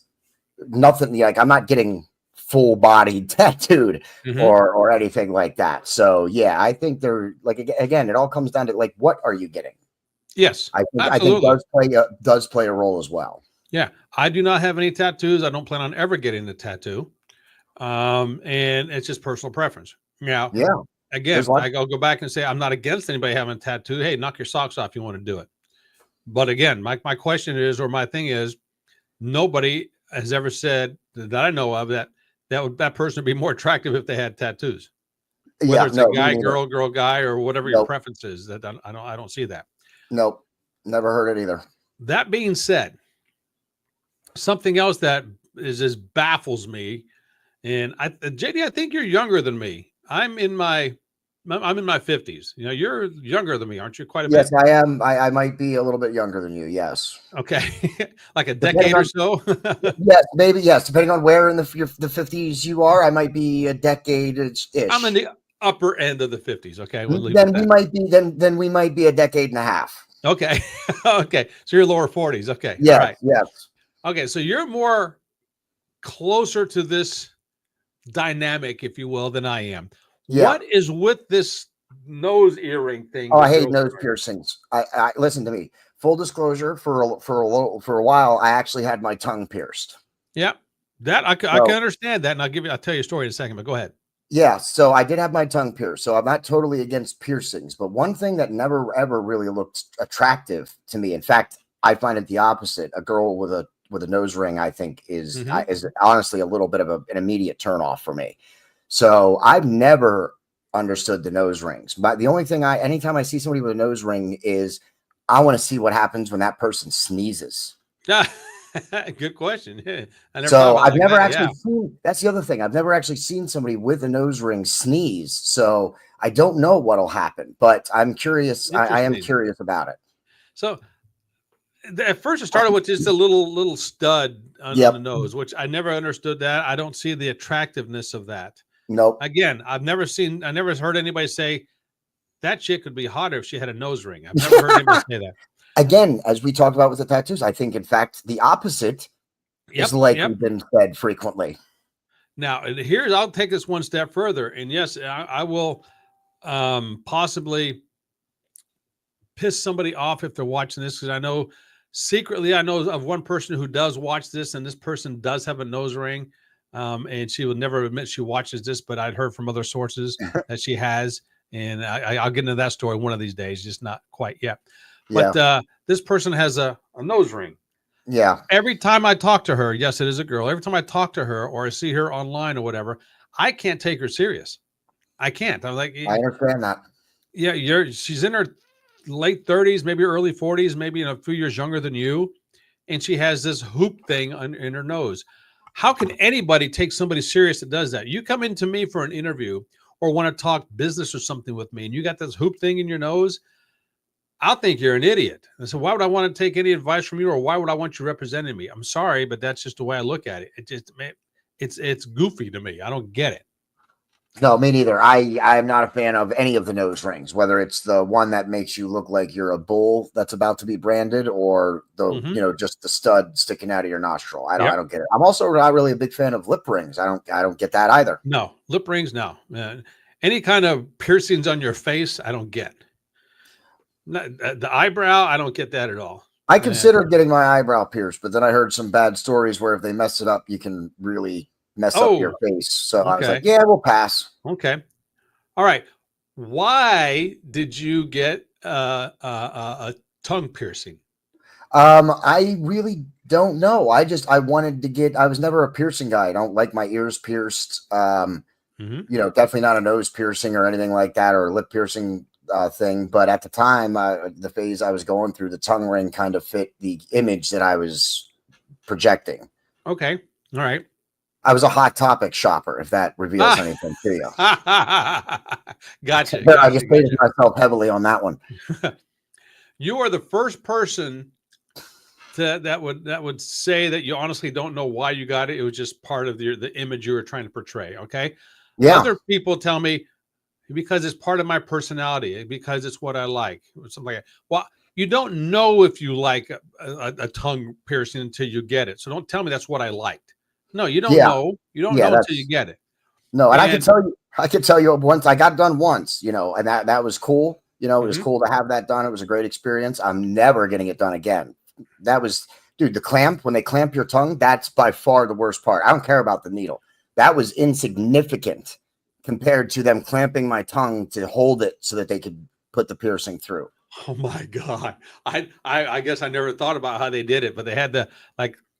nothing like I'm not getting full body tattooed hmm, or anything like that. So yeah, I think they're like again, it all comes down to like what are you getting? yes, I think absolutely. does play a role as well. Yeah, I do not have any tattoos. I don't plan on ever getting a tattoo. And it's just personal preference. Now, Yeah, there's a again, lot. I'll go back and say I'm not against anybody having a tattoo. Hey, knock your socks off. You want to do it. But again, my question is, or my thing is, nobody has ever said that I know of that person would be more attractive if they had tattoos, whether Yeah, it's a no, me guy, neither. girl, guy, or whatever your Nope, preference is. That I don't see that. nope, never heard it either. That being said, something else that is just baffles me, and JD, I think you're younger than me. I'm in my 50s. You're younger than me, aren't you? Quite a Yes, bit. I am. I might be a little bit younger than you. Yes, Okay, like a depending decade or on so. yes, maybe yes, depending on where in the 50s you are, I might be a decade I'm in ish. the upper end of the 50s. Okay, we'll leave it at Then we that. might be then we might be a decade and a half. Okay, okay. So you're lower 40s. Okay, all Yes, right. yes, Okay, so you're more closer to this dynamic, if you will, than I am. yeah. What is with this nose earring thing Oh, I that hate girls nose are wearing? piercings. I listen to me. Full disclosure, for a while, I actually had my tongue pierced. Yeah, that I can So understand that, and I'll tell you a story in a second. But go ahead. yeah, so I did have my tongue pierced. So I'm not totally against piercings, but one thing that never ever really looked attractive to me. In fact, I find it the opposite. A girl with a nose ring, I think, Hmm. is honestly a little bit of an immediate turnoff for me. So I've never understood the nose rings. But the only thing anytime I see somebody with a nose ring is I want to see what happens when that person sneezes. Yeah, good question. Yeah, I never thought So about it I've like never that. Yeah, actually seen that's the other thing. I've never actually seen somebody with a nose ring sneeze. So I don't know what'll happen, but I'm curious. I am interesting. curious about it. So at first, it started with just a little stud on the Yep. nose, which I never understood that. I don't see the attractiveness of that. Nope. Again, I never heard anybody say that chick could be hotter if she had a nose ring. I've never heard anybody say that. Again, as we talked about with the tattoos, I think in fact the opposite is Yep, likely yep. been said frequently. Now, I'll take this one step further. And yes, I will possibly piss somebody off if they're watching this because I know of one person who does watch this, and this person does have a nose ring. And she would never admit she watches this, but I'd heard from other sources that she has. And I'll get into that story one of these days, just not quite yet. But Yeah. this person has a nose ring. Yeah. Every time I talk to her, yes, it is a girl. Every time I talk to her or I see her online or whatever, I can't take her serious. I can't. I'm like, I understand that. yeah, she's in her late 30s, maybe early 40s, maybe a few years younger than you, and she has this hoop thing in her nose. How can anybody take somebody serious that does that? You come into me for an interview or want to talk business or something with me, and you got this hoop thing in your nose. I'll think you're an idiot. And so why would I want to take any advice from you, or why would I want you representing me? I'm sorry, but that's just the way I look at it. It's goofy to me. I don't get it. No, me neither. I'm not a fan of any of the nose rings, whether it's the one that makes you look like you're a bull that's about to be branded, or the just the stud sticking out of your nostril. I Yep. don't get it. I'm also not really a big fan of lip rings. I don't get that either. No lip rings. No, any kind of piercings on your face, I don't get. The eyebrow, I don't get that at all. I considered getting my eyebrow pierced, but then I heard some bad stories where if they mess it up, you can really mess up your face. So I was like, yeah, we'll pass. Okay. All right. Why did you get a tongue piercing? I really don't know. I wanted to get. I was never a piercing guy. I don't like my ears pierced. Definitely not a nose piercing or anything like that, or a lip piercing thing. But at the time, the phase I was going through, the tongue ring kind of fit the image that I was projecting. Okay. All right. I was a Hot Topic shopper, if that reveals anything to you. Gotcha. But I just based myself heavily on that one. You are the first person that would say that you honestly don't know why you got it. It was just part of the image you were trying to portray. Okay. Yeah. Other people tell me because it's part of my personality, because it's what I like, or something like that. Well, you don't know if you like a tongue piercing until you get it. So don't tell me that's what I liked. No, you don't know. You don't know until you get it. No, and I can tell you once I got done once, and that was cool. It was cool to have that done. It was a great experience. I'm never getting it done again. That was, dude, the clamp, when they clamp your tongue, that's by far the worst part. I don't care about the needle. That was insignificant compared to them clamping my tongue to hold it so that they could put the piercing through. Oh my God. I guess I never thought about how they did it, but they had to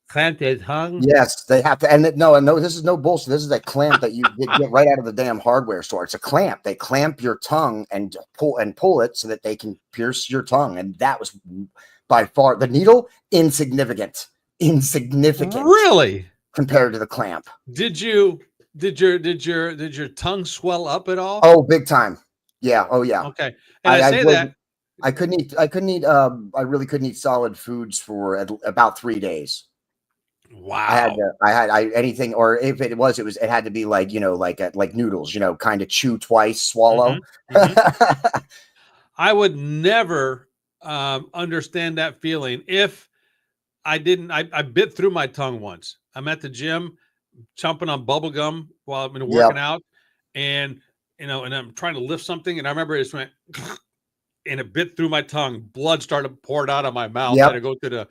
clamp their tongue. Yes, they have to. And no, this is no bullshit. This is a clamp that you get right out of the damn hardware store. It's a clamp. They clamp your tongue and pull it so that they can pierce your tongue. And that was by far the needle insignificant. Really? Compared to the clamp. Did your tongue swell up at all? Oh, big time. Yeah. Oh, yeah. Okay. And I really couldn't eat solid foods for about 3 days. Wow. I had anything, or if it had to be like noodles, kind of chew twice, swallow. I would never understand that feeling if I didn't. I bit through my tongue once. I'm at the gym chomping on bubble gum while I've been working out, and and I'm trying to lift something, and I remember it just went and it bit through my tongue. Blood started pouring out of my mouth. I had to go to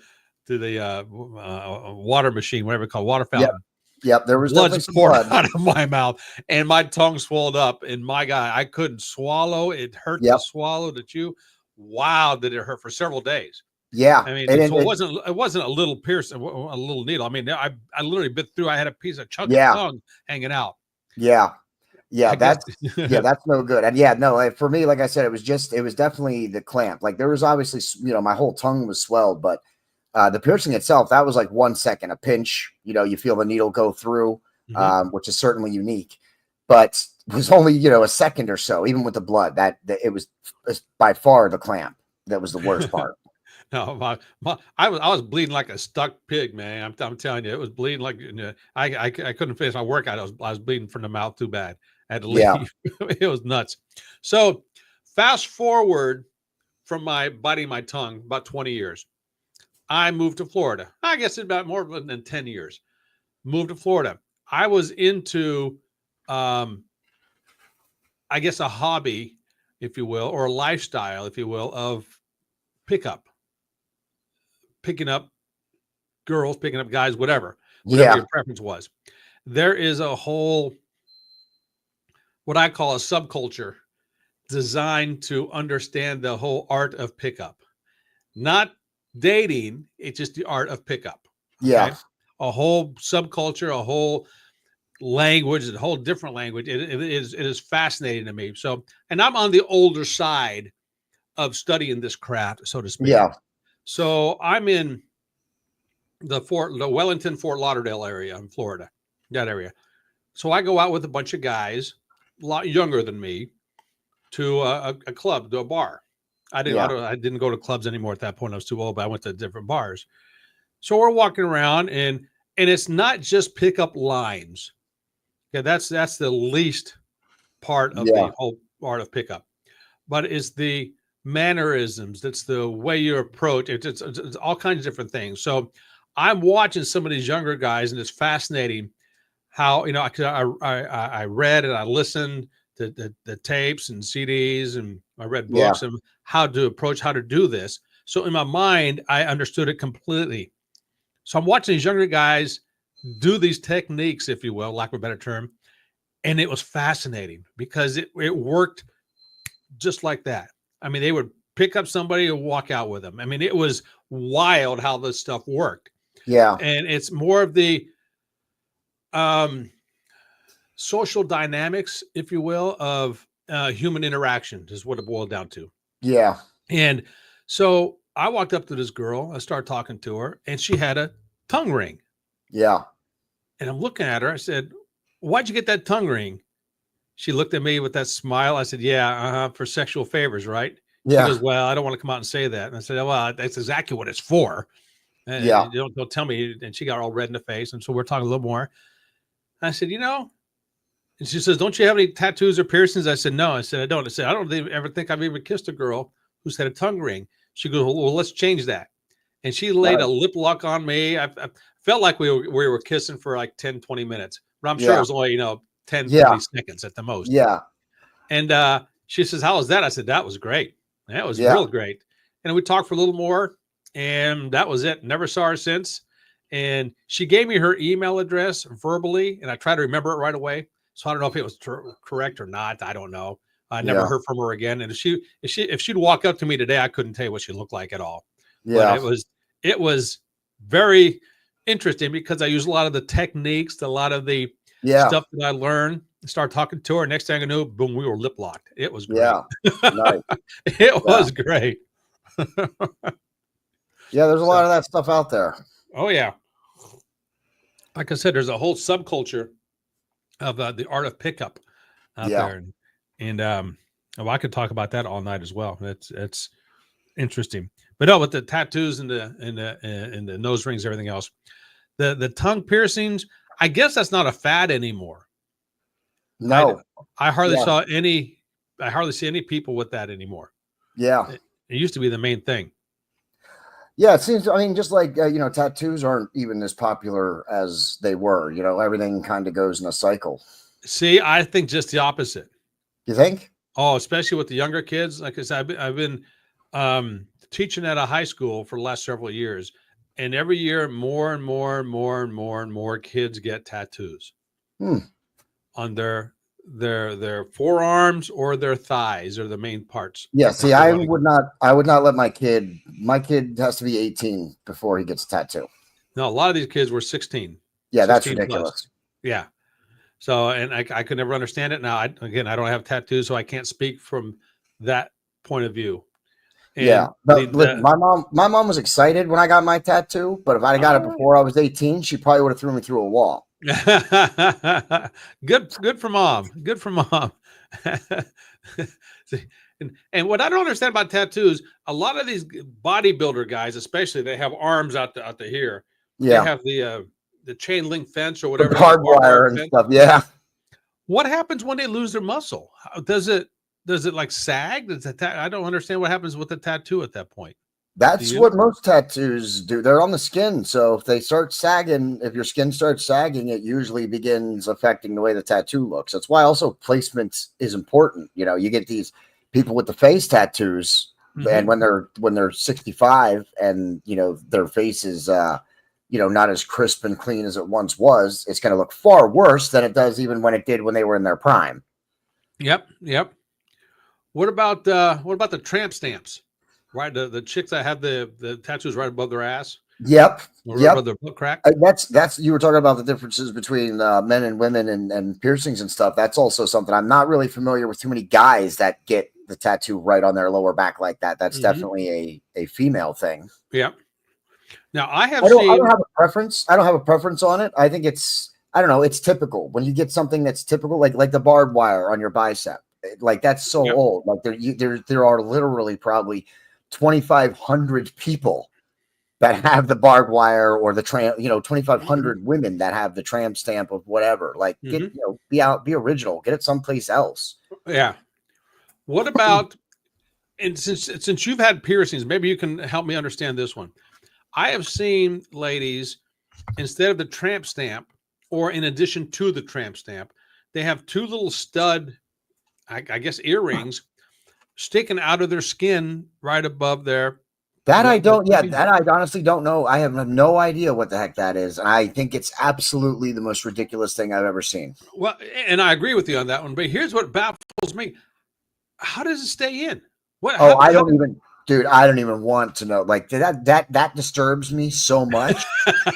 the water machine, whatever it's called, water fountain. Yep. There was blood poured out of my mouth, and my tongue swelled up. And my God, I couldn't swallow. It hurt to swallow, to chew. Wow, did it hurt for several days? Yeah, I mean, it wasn't a little pierce, a little needle. I mean, I literally bit through. I had a piece of chunk of tongue hanging out. Yeah. That's no good. And for me, like I said, it was definitely the clamp. Like there was obviously, my whole tongue was swelled, but the piercing itself, that was like 1 second, a pinch, you feel the needle go through, which is certainly unique, but it was only, a second or so, even with the blood that it was by far the clamp. That was the worst part. No, I was bleeding like a stuck pig, man. I'm telling you, it was bleeding like I couldn't finish my workout. I was bleeding from the mouth too bad. I had to leave. Yeah. It was nuts. So fast forward from my biting my tongue about 20 years. I moved to Florida. I guess it's about more than 10 years. Moved to Florida. I was into, I guess, a hobby, if you will, or a lifestyle, if you will, of picking up girls, picking up guys, whatever your preference was. There is a whole, what I call a subculture designed to understand the whole art of pickup. Not dating, it's just the art of pickup. Okay? Yeah. A whole subculture, a whole language, a whole different language. It is fascinating to me. So, and I'm on the older side of studying this craft, so to speak. Yeah. So I'm in the Wellington, Fort Lauderdale area in Florida, that area. So I go out with a bunch of guys, a lot younger than me, to a club, to a bar. I didn't go to clubs anymore at that point. I was too old, but I went to different bars. So we're walking around, and it's not just pickup lines. Okay, that's the least part of Yeah. the whole art of pickup, but it's the mannerisms. It's the way you approach. It's all kinds of different things. So I'm watching some of these younger guys, and it's fascinating how, you know, I read and I listened to the tapes and CDs, and I read Yeah. books and how to approach how to do this. So in my mind, I understood it completely. So I'm watching these younger guys do these techniques, if you will, lack of a better term, and it was fascinating because it worked just like that. I mean, they would pick up somebody and walk out with them. I mean, it was wild how this stuff worked. Yeah. And it's more of the um, social dynamics, if you will, of human interaction is what it boiled down to. Yeah. And so I walked up to this girl, I started talking to her, and she had a tongue ring. Yeah. And I'm looking at her. I said, "Why'd you get that tongue ring?" She looked at me with that smile. I said, "Yeah, for sexual favors, right?" She Yeah. goes, "Well, I don't want to come out and say that." And I said, "Well, that's exactly what it's for. Yeah. And don't tell me." And she got all red in the face. And so we're talking a little more. I said, "You know," and she says, "Don't you have any tattoos or piercings?" I said, "No." I said, "I don't." I said, "I don't ever think I've even kissed a girl who's had a tongue ring." She goes, "Well, let's change that." And she laid a Right. lip lock on me. I felt like we were kissing for like 10, 20 minutes, but I'm sure it Yeah. was only, 10, Yeah. 30 seconds at the most. Yeah. And she says, "How was that?" I said, "That was great. That was Yeah. real great." And we talked for a little more, and that was it. Never saw her since. And she gave me her email address verbally, and I tried to remember it right away. So I don't know if it was correct or not. I don't know. I never Yeah. heard from her again. And if she'd walk up to me today, I couldn't tell you what she looked like at all. But Yeah. it was very interesting because I used a lot of the techniques, a lot of the Yeah. stuff that I learned. Start talking to her. Next thing I knew, boom, we were lip locked. It was great. Yeah. Nice. It Yeah. was great. Yeah. There's a So, lot of that stuff out there. oh yeah, like I said, there's a whole subculture of the art of pickup out Yeah. there, and well, I could talk about that all night as well. It's interesting. But no, with the tattoos and the nose rings, everything else, the tongue piercings, I guess that's not a fad anymore. I No. I hardly Yeah. saw any. I hardly see any people with that anymore. Yeah. It used to be the main thing. Yeah. It seems, I mean, just like, tattoos aren't even as popular as they were. Everything kind of goes in a cycle. See, I think just the opposite. You think? Oh, especially with the younger kids. Like I said, I've been teaching at a high school for the last several years, and every year more and more and more and more and more kids get tattoos Hmm. on their forearms or their thighs are the main parts. Yeah. that See, they I want to would not, I would not let my kid has to be 18 before he gets a tattoo. No, a lot of these kids were 16, Yeah. That's 16 plus. ridiculous. Yeah. So, and I could never understand it. Now, I don't have tattoos, so I can't speak from that point of view. And Yeah. But listen, my mom was excited when I got my tattoo, but if I'd got it before I was 18, she probably would have threw me through a wall. Good for mom. Good for mom. See, and what I don't understand about tattoos, a lot of these bodybuilder guys, especially, they have arms out to here. They Yeah. have the chain link fence or The whatever, barbed wire and fence. stuff. Yeah. What happens when they lose their muscle? Does it like sag? I don't understand what happens with the tattoo at that point. That's what most tattoos do. They're on the skin. So if they start sagging, if your skin starts sagging, it usually begins affecting the way the tattoo looks. That's why also placement is important. You get these people with the face tattoos, and when they're 65 and their face is not as crisp and clean as it once was, it's going to look far worse than it does even when it did when they were in their prime. Yep. What about the tramp stamps? Right, the chicks that have the tattoos right above their ass. Yep. Right above their butt crack. That's you were talking about the differences between men and women and piercings and stuff. That's also something I'm not really familiar with too many guys that get the tattoo right on their lower back like that. That's definitely a female thing. Yeah. Now I don't have a preference. I don't have a preference on it. I think I don't know. It's typical when you get something that's typical, like the barbed wire on your bicep. Like that's so old. Like there are literally probably 2,500 people that have the barbed wire or the 2,500 women that have the tramp stamp of whatever. Like, get, be original, get it someplace else. Yeah. What about, and since you've had piercings, maybe you can help me understand this one. I have seen ladies, instead of the tramp stamp, or in addition to the tramp stamp, they have two little stud, I guess, earrings sticking out of their skin right above their. That I don't, yeah, that I honestly don't know. I have no idea what the heck that is. And I think it's absolutely the most ridiculous thing I've ever seen. Well, and I agree with you on that one, but here's what baffles me. How does it stay in? What? Oh, I don't even, dude, I don't even want to know. Like, that disturbs me so much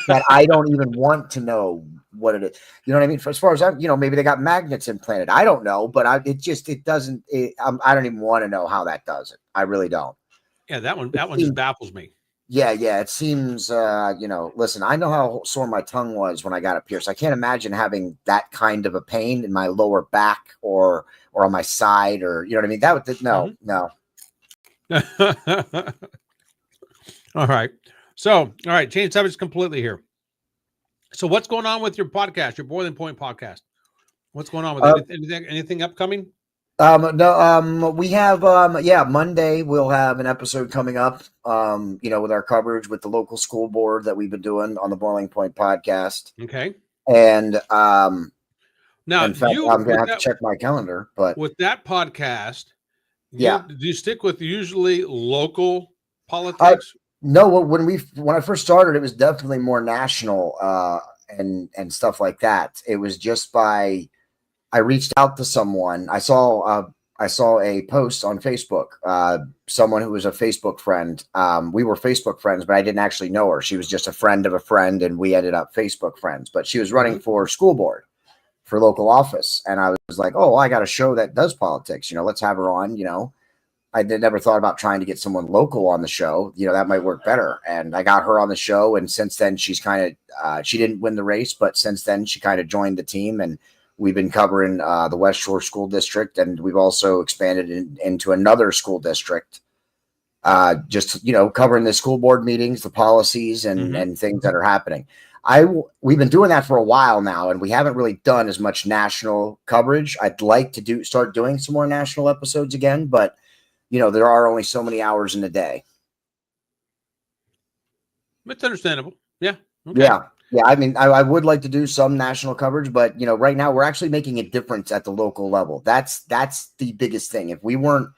that I don't even want to know what it is. You know what I mean? For as far as maybe they got magnets implanted. I don't know, but it doesn't, I don't even want to know how that does it. I really don't. Yeah, that one just baffles me. Yeah. It seems, listen, I know how sore my tongue was when I got it pierced. I can't imagine having that kind of a pain in my lower back or on my side, or, you know what I mean? That would, no. All right. So, all right, change subjects completely here. So what's going on with your podcast, your Boiling Point podcast? What's going on with it? Anything upcoming? No, we have, Monday we'll have an episode coming up, with our coverage with the local school board that we've been doing on the Boiling Point podcast. Okay. And, now in fact, I'm going to have to check my calendar, but with that podcast, do you stick with usually local politics? No, when I first started, it was definitely more national, and stuff like that. It was just I reached out to someone. I saw a post on Facebook. Someone who was a Facebook friend. We were Facebook friends, but I didn't actually know her. She was just a friend of a friend, and we ended up Facebook friends. But she was running for school board for local office, and I was like, "Oh, I got a show that does politics. Let's have her on." I never thought about trying to get someone local on the show. That might work better. And I got her on the show, and since then she's kind of she didn't win the race, but since then she kind of joined the team, and we've been covering the West Shore School District, and we've also expanded into another school district, just, covering the school board meetings, the policies, and things that are happening. We've been doing that for a while now, and we haven't really done as much national coverage. I'd like to start doing some more national episodes again, but, there are only so many hours in a day. It's understandable. Yeah. Okay. Yeah. I mean, I would like to do some national coverage, but right now we're actually making a difference at the local level. That's the biggest thing. If we weren't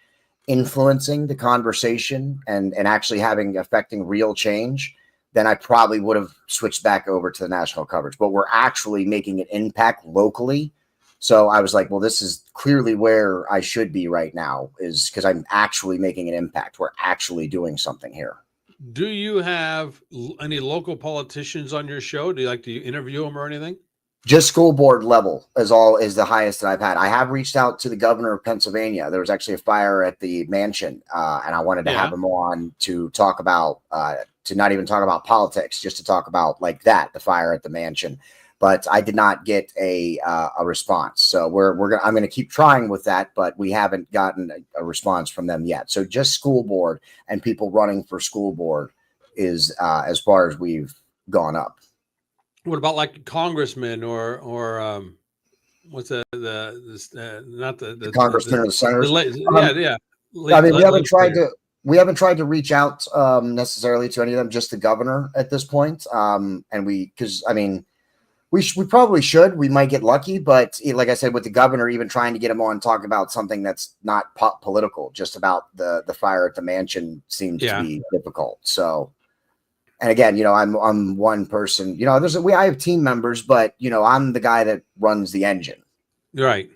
influencing the conversation and actually affecting real change, then I probably would have switched back over to the national coverage. But we're actually making an impact locally. So I was like, well, this is clearly where I should be right now, is because I'm actually making an impact. We're actually doing something here. Do you have any local politicians on your show? Do you like to interview them or anything? Just school board level is the highest that I've had. I have reached out to the governor of Pennsylvania. There was actually a fire at the mansion, and I wanted to have him on to talk about, to not even talk about politics, just to talk about the fire at the mansion. But I did not get a response. So I'm going to keep trying with that, but we haven't gotten a response from them yet. So just school board and people running for school board is as far as we've gone up. What about like congressmen or what's the congressmen or the senators? Yeah. I mean, we haven't tried to reach out necessarily to any of them, just the governor at this point. We probably should. We might get lucky, but like I said, with the governor, even trying to get him on talk about something that's not political, just about the fire at the mansion seems to be difficult. So, and again, I'm one person. I have team members, but I'm the guy that runs the engine. Right.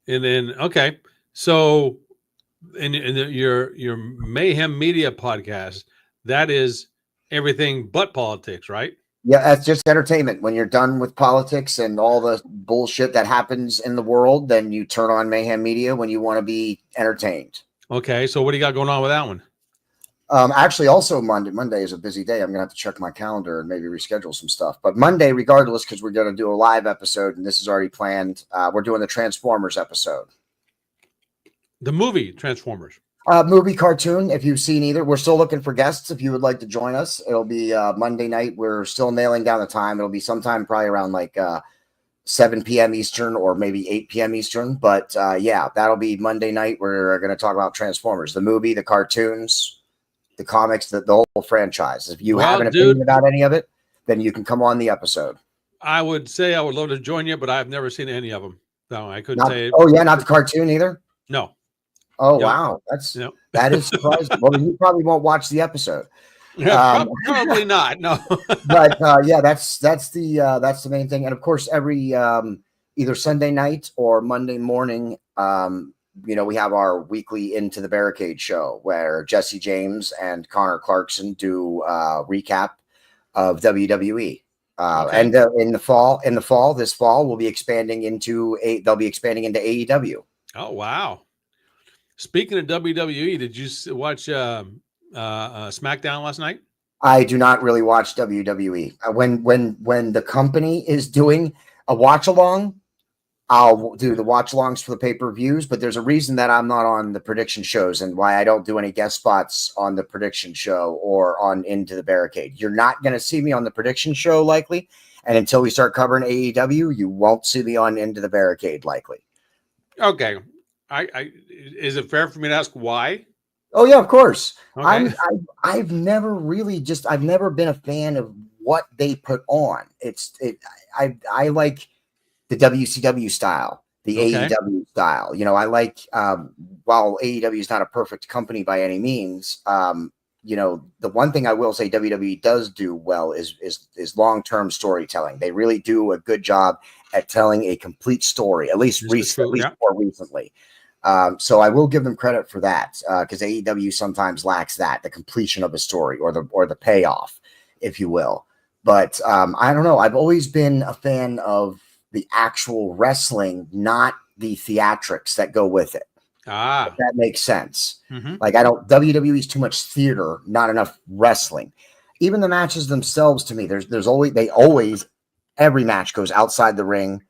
And then so, in your Mayhem Media podcast, that is everything but politics, right? Yeah, that's just entertainment. When you're done with politics and all the bullshit that happens in the world, then you turn on Mayhem Media when you want to be entertained. Okay, so what do you got going on with that one? Actually, also Monday is a busy day. I'm going to have to check my calendar and maybe reschedule some stuff. But Monday, regardless, because we're going to do a live episode, and this is already planned, we're doing the Transformers episode. The movie Transformers. Movie, cartoon, if you've seen either. We're still looking for guests if you would like to join us. It'll be Monday night. We're still nailing down the time. It'll be sometime probably around like 7 p.m. Eastern or maybe 8 p.m. Eastern. But yeah, that'll be Monday night. We're going to talk about Transformers, the movie, the cartoons, the comics, the whole franchise. If you have an opinion about any of it, then you can come on the episode. I would say I would love to join you, but I've never seen any of them. No, I couldn't say. Oh, yeah, not the cartoon either? No. Oh, wow. That is surprising. Well, you probably won't watch the episode. Yeah, probably not. No. But yeah, that's the main thing. And of course, every either Sunday night or Monday morning, we have our weekly Into the Barricade show where Jesse James and Connor Clarkson do recap of WWE. And in the fall, this fall, we'll be expanding into they'll be expanding into AEW. Oh, wow. Speaking of WWE, did you watch SmackDown last night? I do not really watch WWE. When the company is doing a watch along, I'll do the watch alongs for the pay-per-views, but there's a reason that I'm not on the prediction shows and why I don't do any guest spots on the prediction show or on Into the Barricade. You're not going to see me on the prediction show likely, and until we start covering AEW, you won't see me on Into the Barricade likely. Okay. Is it fair for me to ask why? Oh yeah, of course. Okay. I've never been a fan of what they put on. I like the WCW style, the AEW style. I like while AEW is not a perfect company by any means, the one thing I will say WWE does do well is long-term storytelling. They really do a good job at telling a complete story, at least more recently. So I will give them credit for that because AEW sometimes lacks that, the completion of a story or the payoff, if you will. But I don't know. I've always been a fan of the actual wrestling, not the theatrics that go with it. If that makes sense. Mm-hmm. Like WWE is too much theater, not enough wrestling. Even the matches themselves, to me, there's always every match goes outside the ring.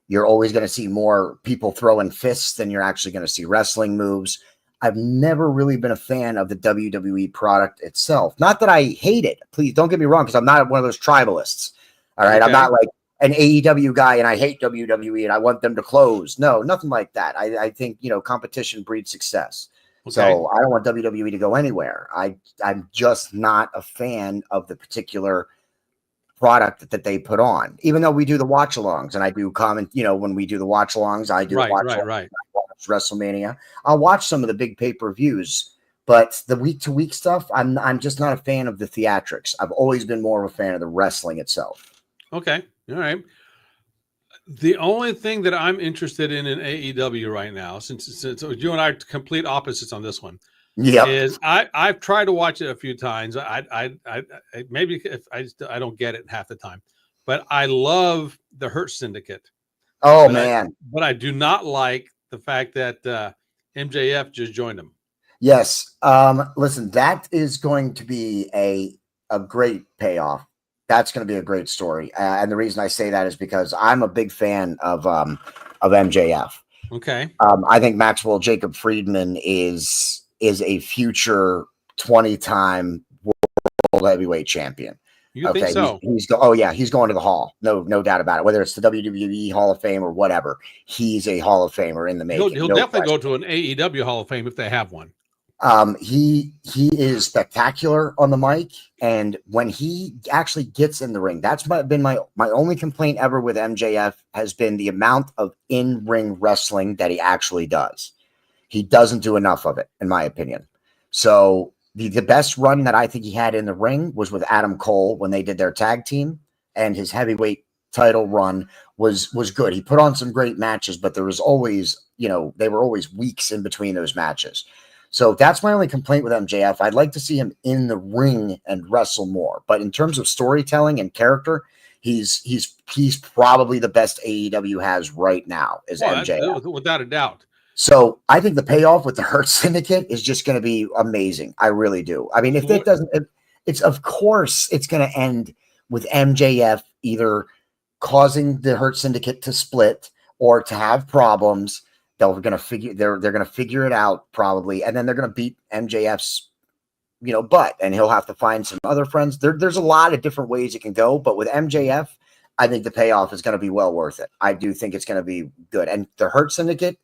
You're always going to see more people throwing fists than you're actually going to see wrestling moves. I've never really been a fan of the WWE product itself. Not that I hate it. Please don't get me wrong, because I'm not one of those tribalists. All right. Okay. I'm not like an AEW guy and I hate WWE and I want them to close. No, nothing like that. I think, competition breeds success. Okay. So I don't want WWE to go anywhere. I'm just not a fan of the particular product that they put on, even though we do the watch alongs and I do comment, when we do the watch alongs, I do watch WrestleMania. I'll watch some of the big pay-per-views, but the week-to-week stuff, I'm just not a fan of the theatrics. I've always been more of a fan of the wrestling itself. Okay. All right. The only thing that I'm interested in AEW right now, since you and I are complete opposites on this one, is I've tried to watch it a few times. I maybe if I don't get it half the time, but I love the Hurt Syndicate. Oh man! But I do not like the fact that MJF just joined them. Yes. Listen, that is going to be a great payoff. That's going to be a great story, and the reason I say that is because I'm a big fan of MJF. Okay. I think Maxwell Jacob Friedman is a future 20-time world heavyweight champion. You think so? He's going to the Hall. No doubt about it. Whether it's the WWE Hall of Fame or whatever, he's a Hall of Famer in the making. He'll definitely go to an AEW Hall of Fame if they have one. He is spectacular on the mic, and when he actually gets in the ring, that's been my only complaint ever with MJF has been the amount of in-ring wrestling that he actually does. He doesn't do enough of it, in my opinion. So the best run that I think he had in the ring was with Adam Cole when they did their tag team, and his heavyweight title run was good. He put on some great matches, but there was always, they were always weeks in between those matches. So that's my only complaint with MJF. I'd like to see him in the ring and wrestle more. But in terms of storytelling and character, he's probably the best AEW has right now is MJF. Without a doubt. So I think the payoff with the Hurt Syndicate is just going to be amazing. I really do. I mean, if it doesn't, it's of course it's going to end with MJF either causing the Hurt Syndicate to split or to have problems. they're gonna figure it out probably, and then they're gonna beat MJF's butt, and he'll have to find some other friends. There's a lot of different ways it can go, but with MJF, I think the payoff is going to be well worth it. I do think it's going to be good, and the Hurt Syndicate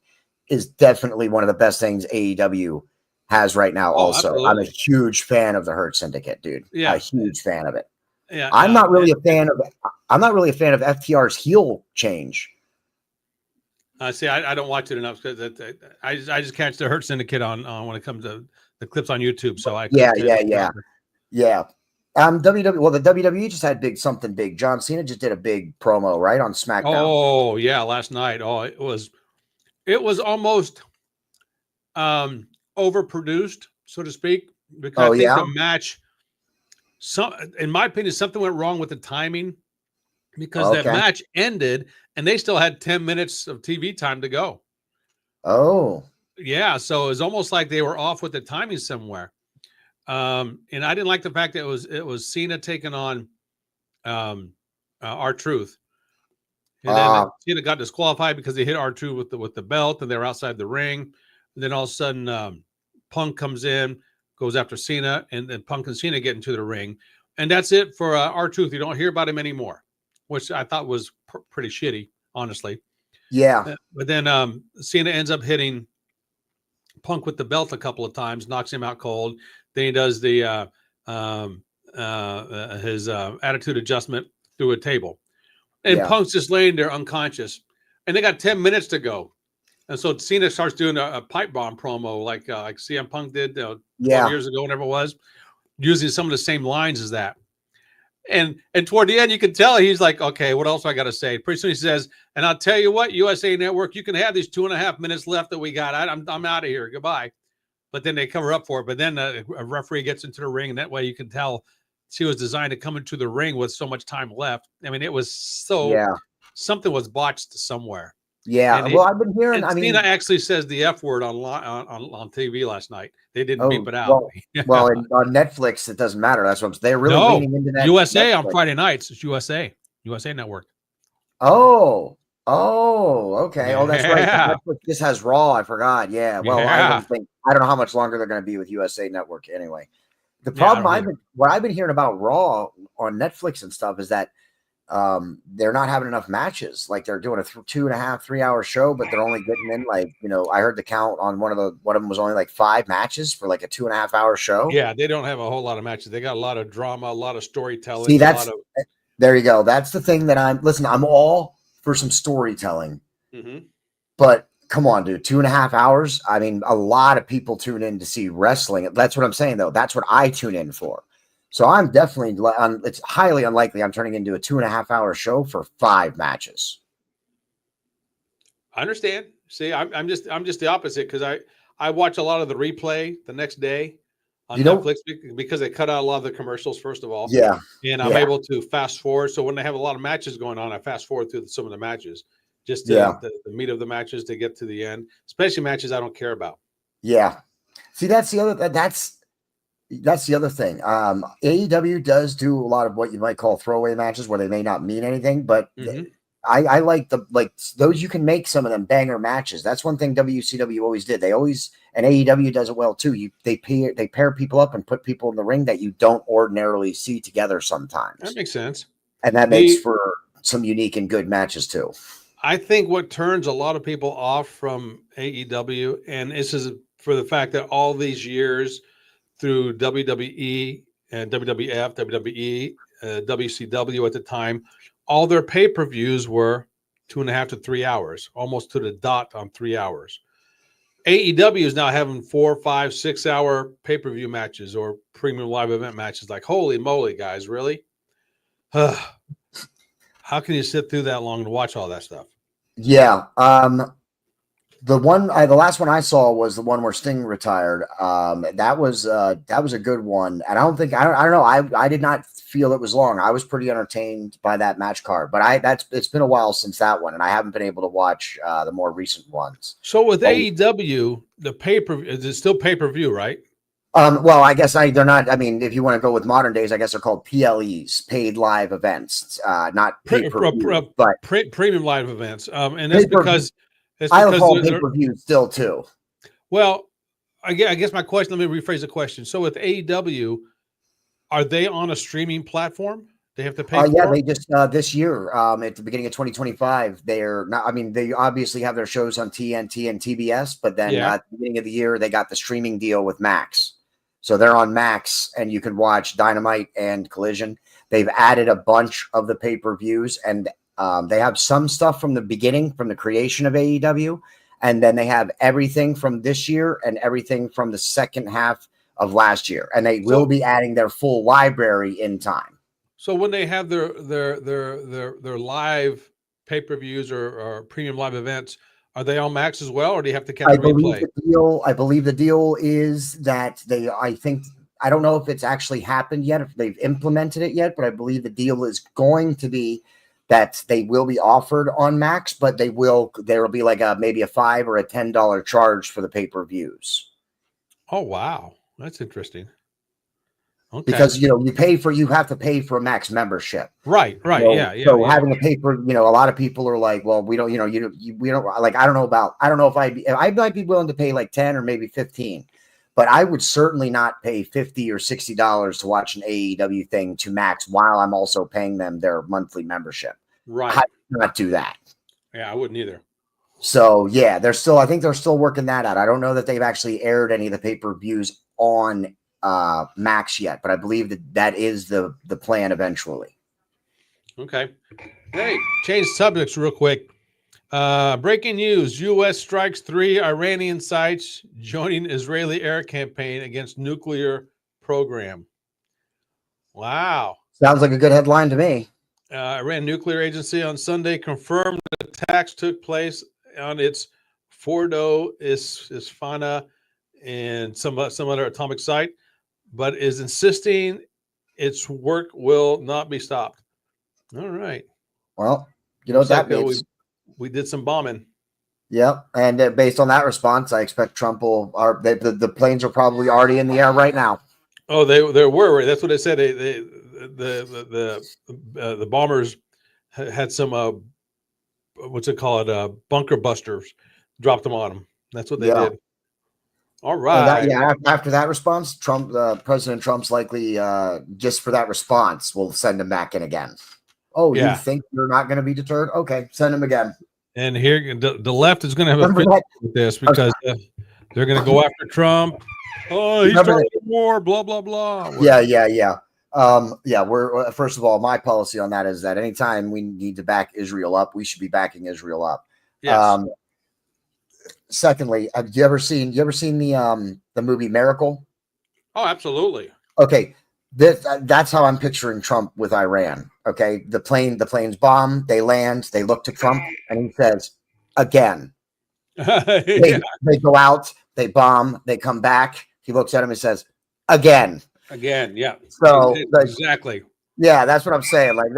is definitely one of the best things AEW has right now. Also, absolutely. I'm a huge fan of the Hurt Syndicate, dude. Yeah, a huge fan of it. Yeah, I'm not really a fan of FTR's heel change. See, I don't watch it enough because I just catch the Hurt Syndicate on when it comes to the clips on YouTube. So I yeah. Well, the WWE just had something big. John Cena just did a big promo right on SmackDown. Oh yeah, last night. Oh, it was almost overproduced, so to speak, because I think the match. In my opinion, something went wrong with the timing because that match ended and they still had 10 minutes of TV time to go. Oh, yeah. So it was almost like they were off with the timing somewhere. And I didn't like the fact that it was Cena taking on R-Truth. And then Cena got disqualified because he hit R-Truth with the belt and they were outside the ring. And then all of a sudden Punk comes in, goes after Cena, and then Punk and Cena get into the ring. And that's it for R-Truth. You don't hear about him anymore, which I thought was pretty shitty, honestly. Yeah. But then Cena ends up hitting Punk with the belt a couple of times, knocks him out cold. Then he does the his attitude adjustment through a table. And Punk's just laying there unconscious. And they got 10 minutes to go. And so Cena starts doing a pipe bomb promo like CM Punk did 12 years ago, whenever it was, using some of the same lines as that. And toward the end, you can tell he's like, okay, what else do I got to say? Pretty soon he says, and I'll tell you what, USA Network, you can have these 2.5 minutes left that we got. I'm out of here. Goodbye. But then they cover up for it. But then a referee gets into the ring, and that way you can tell she was designed to come into the ring with so much time left. I mean, it was something was botched somewhere. Yeah. I've been hearing. Cena actually says the F word on TV last night. They didn't beep it out. Well, on Netflix, it doesn't matter. That's what they're really leaning into that. USA Netflix. On Friday nights. It's USA Network. Oh, okay. Oh, that's right. Netflix just has Raw. I forgot. Yeah. Well, I don't know how much longer they're going to be with USA Network anyway. The problem what I've been hearing about Raw on Netflix and stuff is that they're not having enough matches. Like they're doing a 2.5, 3 hour show, but they're only getting in I heard the count on one of them was only like 5 matches for like a 2.5 hour show. Yeah, they don't have a whole lot of matches. They got a lot of drama, a lot of storytelling. See, there you go. That's the thing that I'm all for some storytelling, but come on, dude, 2.5 hours. I mean, a lot of people tune in to see wrestling. That's what I'm saying though. That's what I tune in for. So I'm definitely it's highly unlikely I'm turning into a 2.5 hour show for 5 matches. I understand. See, I'm just the opposite because I watch a lot of the replay the next day on Netflix because they cut out a lot of the commercials first of all. Yeah. And I'm able to fast forward. So when they have a lot of matches going on, I fast forward through some of the matches, just the meat of the matches to get to the end, especially matches I don't care about. Yeah. See, that's the other thing. AEW does do a lot of what you might call throwaway matches where they may not mean anything, but I like those. You can make some of them banger matches. That's one thing WCW always did. And AEW does it well too. They pair people up and put people in the ring that you don't ordinarily see together sometimes. That makes sense. And that makes for some unique and good matches too. I think what turns a lot of people off from AEW, and this is for the fact that all these years through WWE and WWF, WWE, WCW at the time, all their pay-per-views were 2.5 to 3 hours, almost to the dot on 3 hours. AEW is now having 4, 5, 6 hour pay-per-view matches or premium live event matches. Like, holy moly, guys, really? How can you sit through that long to watch all that stuff? Yeah. The last one I saw was the one where Sting retired. That was a good one. And I don't know. I did not feel it was long. I was pretty entertained by that match card, but it's been a while since that one, and I haven't been able to watch the more recent ones. So with AEW, the pay-per-view, is it still pay-per-view, right? Well, I guess they're not. I mean, if you want to go with modern days, I guess they're called PLEs, paid live events, not pay-per-view, but premium live events. And that's because It's I love because all pay-per-view still too. well, I guess my question, let me rephrase the question. So with AEW, are they on a streaming platform? They have to pay Yeah, for they it? just this year, at the beginning of 2025, they're not. I mean, they obviously have their shows on TNT and TBS, but then Yeah. at the beginning of the year, they got the streaming deal with Max. So they're on Max, and you can watch Dynamite and Collision. They've added a bunch of the pay-per-views, and they have some stuff from the beginning, from the creation of AEW, and then they have everything from this year and everything from the second half of last year, and they will be adding their full library in time. So when they have their live pay-per-views or premium live events, are they on Max as well, or do you have to catch I a believe replay? the deal. I believe the deal is that they. I think I don't know if it's actually happened yet, if they've implemented it yet, but I believe the deal is going to be that they will be offered on Max, but there will be like maybe a $5 or a $10 charge for the pay-per-views. Oh wow, that's interesting. Okay. Because you have to pay for a Max membership. Right. So, Yeah. so having a paper, a lot of people are like, well, we don't, we don't like, I don't know if I might be willing to pay like 10 or maybe 15, but I would certainly not pay $50 or $60 to watch an AEW thing to Max while I'm also paying them their monthly membership. Right. I would not do that. Yeah, I wouldn't either. So yeah, I think they're still working that out. I don't know that they've actually aired any of the pay-per-views on Max yet, but I believe that is the plan eventually. Okay. Hey, change subjects real quick. Breaking news: U.S. strikes 3 Iranian sites, joining Israeli air campaign against nuclear program. Wow. Sounds like a good headline to me. Iran nuclear agency on Sunday confirmed the attacks took place on its Fordo, Isfana, and some other atomic site, but is insisting its work will not be stopped. All right. Well, you know what that means. We did some bombing. Yep, and based on that response, I expect Trump will. The planes are probably already in the air right now. Oh, they were. That's what they said. The bombers had some what's it called? Bunker busters. Dropped them on them. That's what they did. All right. After that response, President Trump's likely just for that response will send him back in again. Oh, yeah. You think you're not going to be deterred? Okay, send him again. And here, the left is going to have a fit with this because they're going to go after Trump. Oh, he's starting war, blah, blah, blah. Yeah. We're first of all, my policy on that is that anytime we need to back Israel up, we should be backing Israel up. Yes. Secondly, have you ever seen the movie Miracle? Oh, absolutely. Okay. That's how I'm picturing Trump with Iran. Okay. The planes bomb, they land, they look to Trump, and he says, again. They go out, they bomb, they come back. He looks at him and says, again. Again, yeah. So exactly. Yeah, that's what I'm saying. Like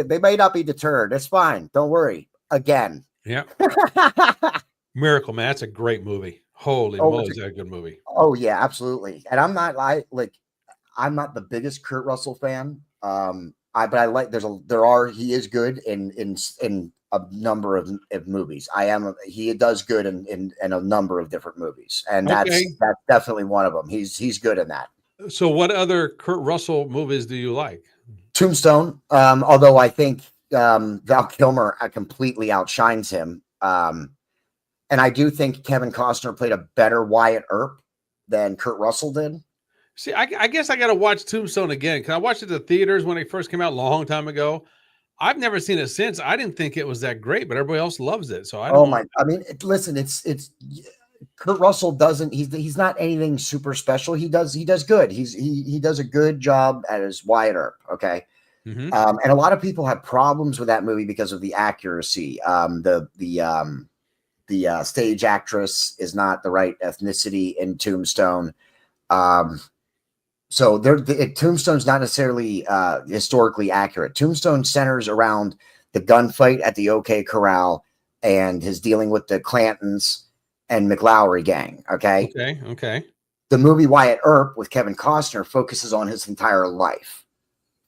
they may not be deterred. It's fine. Don't worry. Again. Yeah. Miracle, man. That's a great movie. Holy moly, is that a good movie? Oh yeah, absolutely. And I'm not the biggest Kurt Russell fan. But I like he is good in a number of movies. He does good in a number of different movies, and that's definitely one of them. He's good in that. So what other Kurt Russell movies do you like? Tombstone. Although I think Val Kilmer completely outshines him. And I do think Kevin Costner played a better Wyatt Earp than Kurt Russell did. See, I guess I got to watch Tombstone again because I watched it at the theaters when it first came out a long time ago. I've never seen it since. I didn't think it was that great, but everybody else loves it. So I don't. I mean, listen, it's Kurt Russell doesn't. He's not anything super special. He does good. He does a good job at his Wyatt Earp. Okay. Mm-hmm. And a lot of people have problems with that movie because of the accuracy. The stage actress is not the right ethnicity in Tombstone. So Tombstone's not necessarily historically accurate. Tombstone centers around the gunfight at the OK Corral and his dealing with the Clantons and McLaury gang. Okay. The movie Wyatt Earp with Kevin Costner focuses on his entire life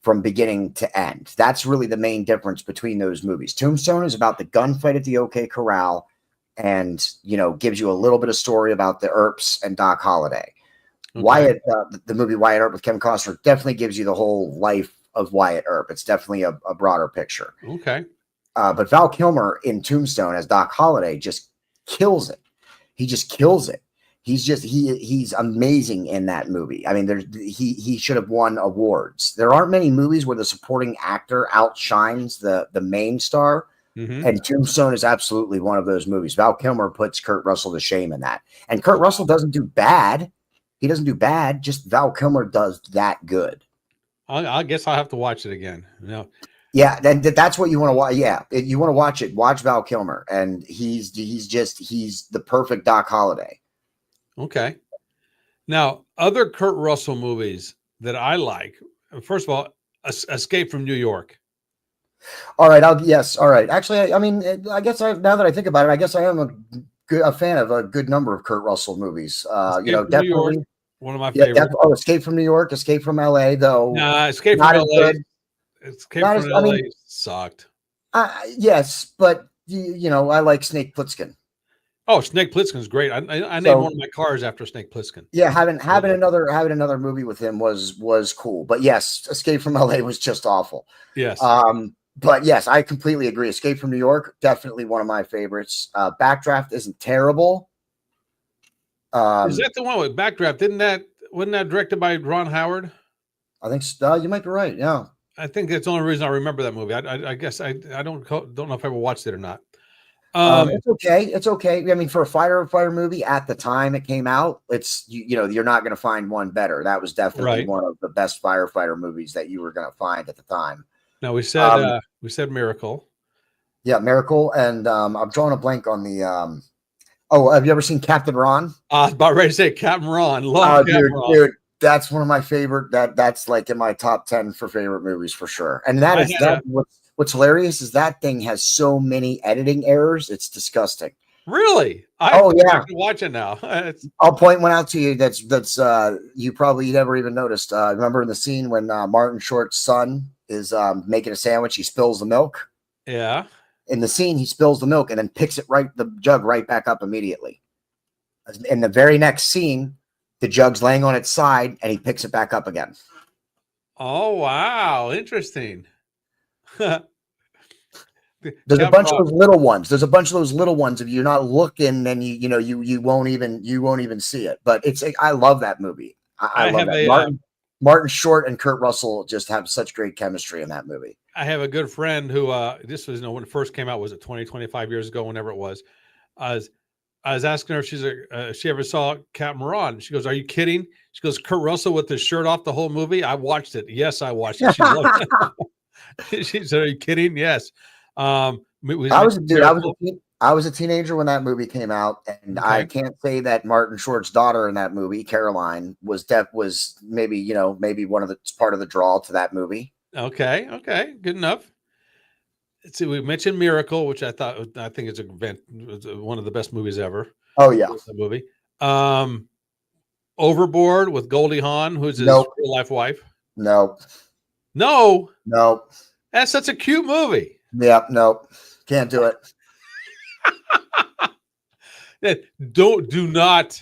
from beginning to end. That's really the main difference between those movies. Tombstone is about the gunfight at the OK Corral and gives you a little bit of story about the Earps and Doc Holliday. Okay. Wyatt, the movie Wyatt Earp with Kevin Costner definitely gives you the whole life of Wyatt Earp. It's definitely a broader picture. Okay. But Val Kilmer in Tombstone as Doc Holliday just kills it. He just kills it. He's amazing in that movie. I mean, he should have won awards. There aren't many movies where the supporting actor outshines the main star. Mm-hmm. And Tombstone is absolutely one of those movies. Val Kilmer puts Kurt Russell to shame in that. And Kurt Russell doesn't do bad. He doesn't do bad. Just Val Kilmer does that good. I guess I'll have to watch it again. No. Yeah, then that's what you want to watch. Yeah, if you want to watch it, watch Val Kilmer, and he's the perfect Doc Holliday. Okay. Now, other Kurt Russell movies that I like. First of all, Escape from New York. All right. Yes. All right. Actually, I mean, I guess now that I think about it, I guess I am a fan of a good number of Kurt Russell movies. Definitely York, one of my favorites. Escape from New York, Escape from LA, though. Nah, Escape from LA. Escape from LA I mean, sucked. Yes, but I like Snake Plissken. Oh, Snake Plissken's great. I named one of my cars after Snake Plissken. Yeah, having another movie with him was cool. But yes, Escape from LA was just awful. Yes. But yes, I completely agree. Escape from New York, definitely one of my favorites. Backdraft isn't terrible. Is that the one with Backdraft? Wasn't that directed by Ron Howard? I think so. You might be right. Yeah. I think that's the only reason I remember that movie. I guess I don't know if I ever watched it or not. It's okay. It's okay. I mean, for a fighter movie at the time it came out, it's you're not going to find one better. That was definitely one of the best firefighter movies that you were going to find at the time. Now we said Miracle. Yeah, Miracle, and I'm drawing a blank on the. Have you ever seen Captain Ron? I was about ready to say Captain Ron. Dude, that's one of my favorite. That's like in my top 10 for favorite movies for sure. And what's hilarious is that thing has so many editing errors. It's disgusting. Really? I can watch it now. I'll point one out to you. That's you probably never even noticed. Remember in the scene when Martin Short's son is making a sandwich, he spills the milk. Yeah. In the scene, he spills the milk and then picks the jug right back up immediately. In the very next scene, the jug's laying on its side and he picks it back up again. Oh wow, interesting. There's a bunch of those little ones. If you're not looking, then you won't even see it. But I love that movie. I love that. Martin Short and Kurt Russell just have such great chemistry in that movie. I have a good friend who this was when it first came out. Was it 25 years ago? Whenever it was, I was asking her if she ever saw Captain Ron. She goes, "Are you kidding?" She goes, "Kurt Russell with his shirt off the whole movie." I watched it. Yes, I watched it. She loved it. She said, "Are you kidding?" Yes. I was a teenager when that movie came out, and I can't say that Martin Short's daughter in that movie, Caroline, was maybe one of the part of the draw to that movie. Okay, good enough. Let's see, we mentioned Miracle, which I think is one of the best movies ever. Oh yeah, the movie. Overboard with Goldie Hawn, who's his real life wife. No. That's such a cute movie. Yeah, no, can't do it. Do not.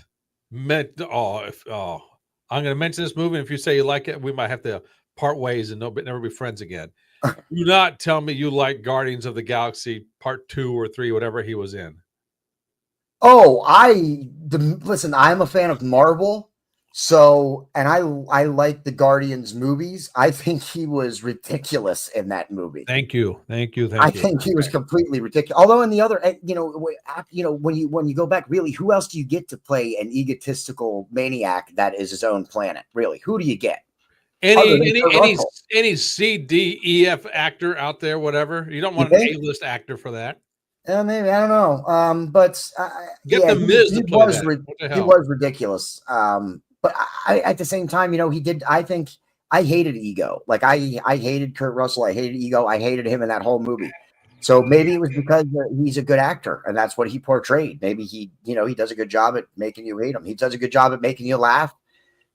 I'm going to mention this movie. If you say you like it, we might have to part ways and never be friends again. Do not tell me you like Guardians of the Galaxy Part 2 or 3, whatever he was in. Oh, listen, I'm a fan of Marvel. So, and I like the Guardians movies. I think he was ridiculous in that movie. Thank you. I think he was completely ridiculous. Although in the other, when you go back, really, who else do you get to play an egotistical maniac that is his own planet? Really, who do you get? Any C, D, E, F actor out there, whatever. You don't want an A-list actor for that. Maybe, I don't know. But get the Miz to play that. He was ridiculous. But at the same time, he did. I think I hated Ego. Like I hated Kurt Russell. I hated Ego. I hated him in that whole movie. So maybe it was because he's a good actor and that's what he portrayed. Maybe he does a good job at making you hate him. He does a good job at making you laugh.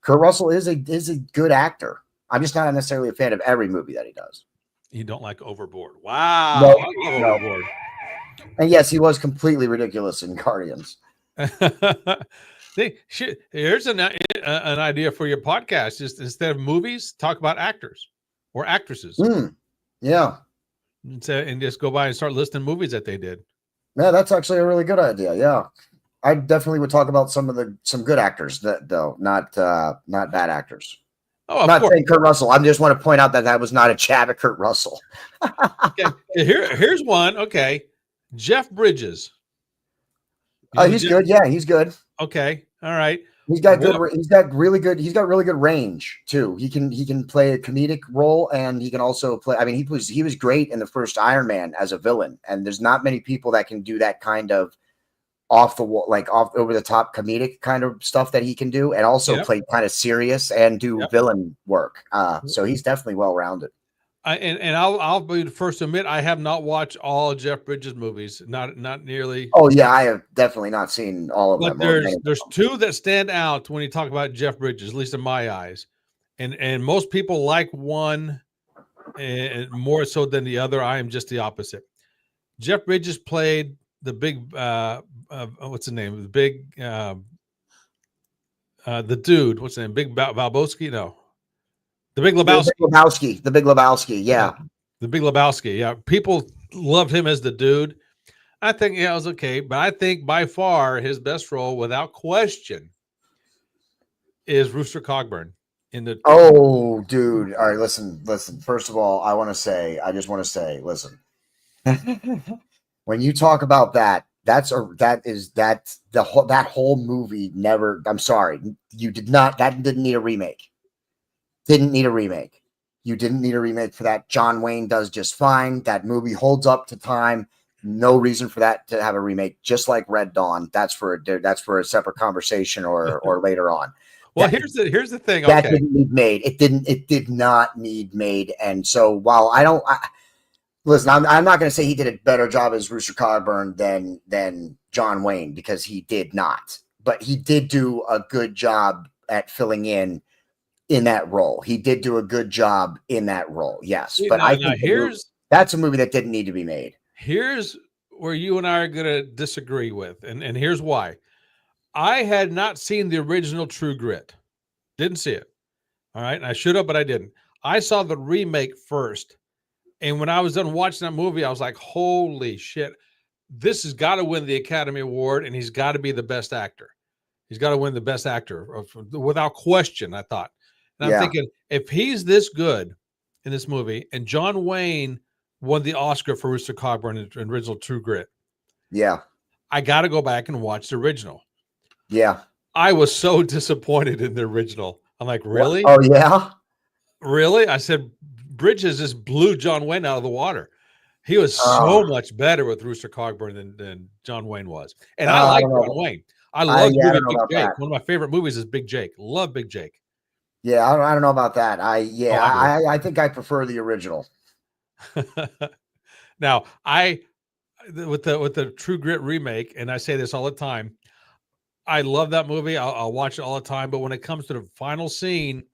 Kurt Russell is a good actor. I'm just not necessarily a fan of every movie that he does. You don't like Overboard? Wow. No. Overboard. And yes, he was completely ridiculous in Guardians. Here's an idea for your podcast. Just instead of movies, talk about actors or actresses. Yeah. And just go by and start listing movies that they did. Yeah, that's actually a really good idea. Yeah. I definitely would talk about some good actors though, not bad actors. Oh, not saying Kurt Russell. I just want to point out that was not a jab at Kurt Russell. Okay. Here's one. Okay. Jeff Bridges. He's good. Yeah, he's good. Okay. All right. He's got good. He's got really good range too. He can play a comedic role, and he can also play. I mean, he was great in the first Iron Man as a villain, and there's not many people that can do that kind of off the wall, like off over the top comedic kind of stuff that he can do, and also play kind of serious and do villain work. So he's definitely well rounded. I'll be the first to admit I have not watched all of Jeff Bridges movies. Not nearly. Oh yeah, I have definitely not seen all of them. There's two that stand out when you talk about Jeff Bridges, at least in my eyes, and most people like one and more so than the other. I am just the opposite. Jeff Bridges played the big what's the name? The big the dude. What's the name? Big Valboski? No. The Big Lebowski. The Big Lebowski. Yeah. The Big Lebowski. Yeah. People loved him as the dude. I think, it was okay. But I think by far his best role, without question, is Rooster Cogburn in the. Oh, dude. All right. Listen. First of all, I just want to say, listen. When you talk about that, that whole movie never. I'm sorry. You did not. That didn't need a remake. Didn't need a remake. You didn't need a remake for that. John Wayne does just fine. That movie holds up to time. No reason for that to have a remake. Just like Red Dawn. That's for a separate conversation or later on. Well, here's the thing. That didn't need made. It did not need made. And so while listen, I'm not going to say he did a better job as Rooster Cogburn than John Wayne, because he did not. But he did do a good job at filling in that role. He did do a good job in that role. Yes. But I think that's a movie that didn't need to be made. Here's where you and I are going to disagree with. And here's why. I had not seen the original True Grit. Didn't see it. All right. And I should have, but I didn't. I saw the remake first. And when I was done watching that movie, I was like, holy shit, this has got to win the Academy Award, and he's got to be the best actor. He's got to win the best actor without question, I thought. And I'm thinking, if he's this good in this movie, and John Wayne won the Oscar for Rooster Cogburn in original True Grit, I got to go back and watch the original. Yeah. I was so disappointed in the original. I'm like, really? What? Oh, yeah? Really? I said, Bridges just blew John Wayne out of the water. He was so much better with Rooster Cogburn than John Wayne was. And I like John Wayne. I love Big Jake. That. One of my favorite movies is Big Jake. Love Big Jake. Yeah, I don't know about that. I think I prefer the original. Now, with the True Grit remake, and I say this all the time, I love that movie. I'll watch it all the time. But when it comes to the final scene,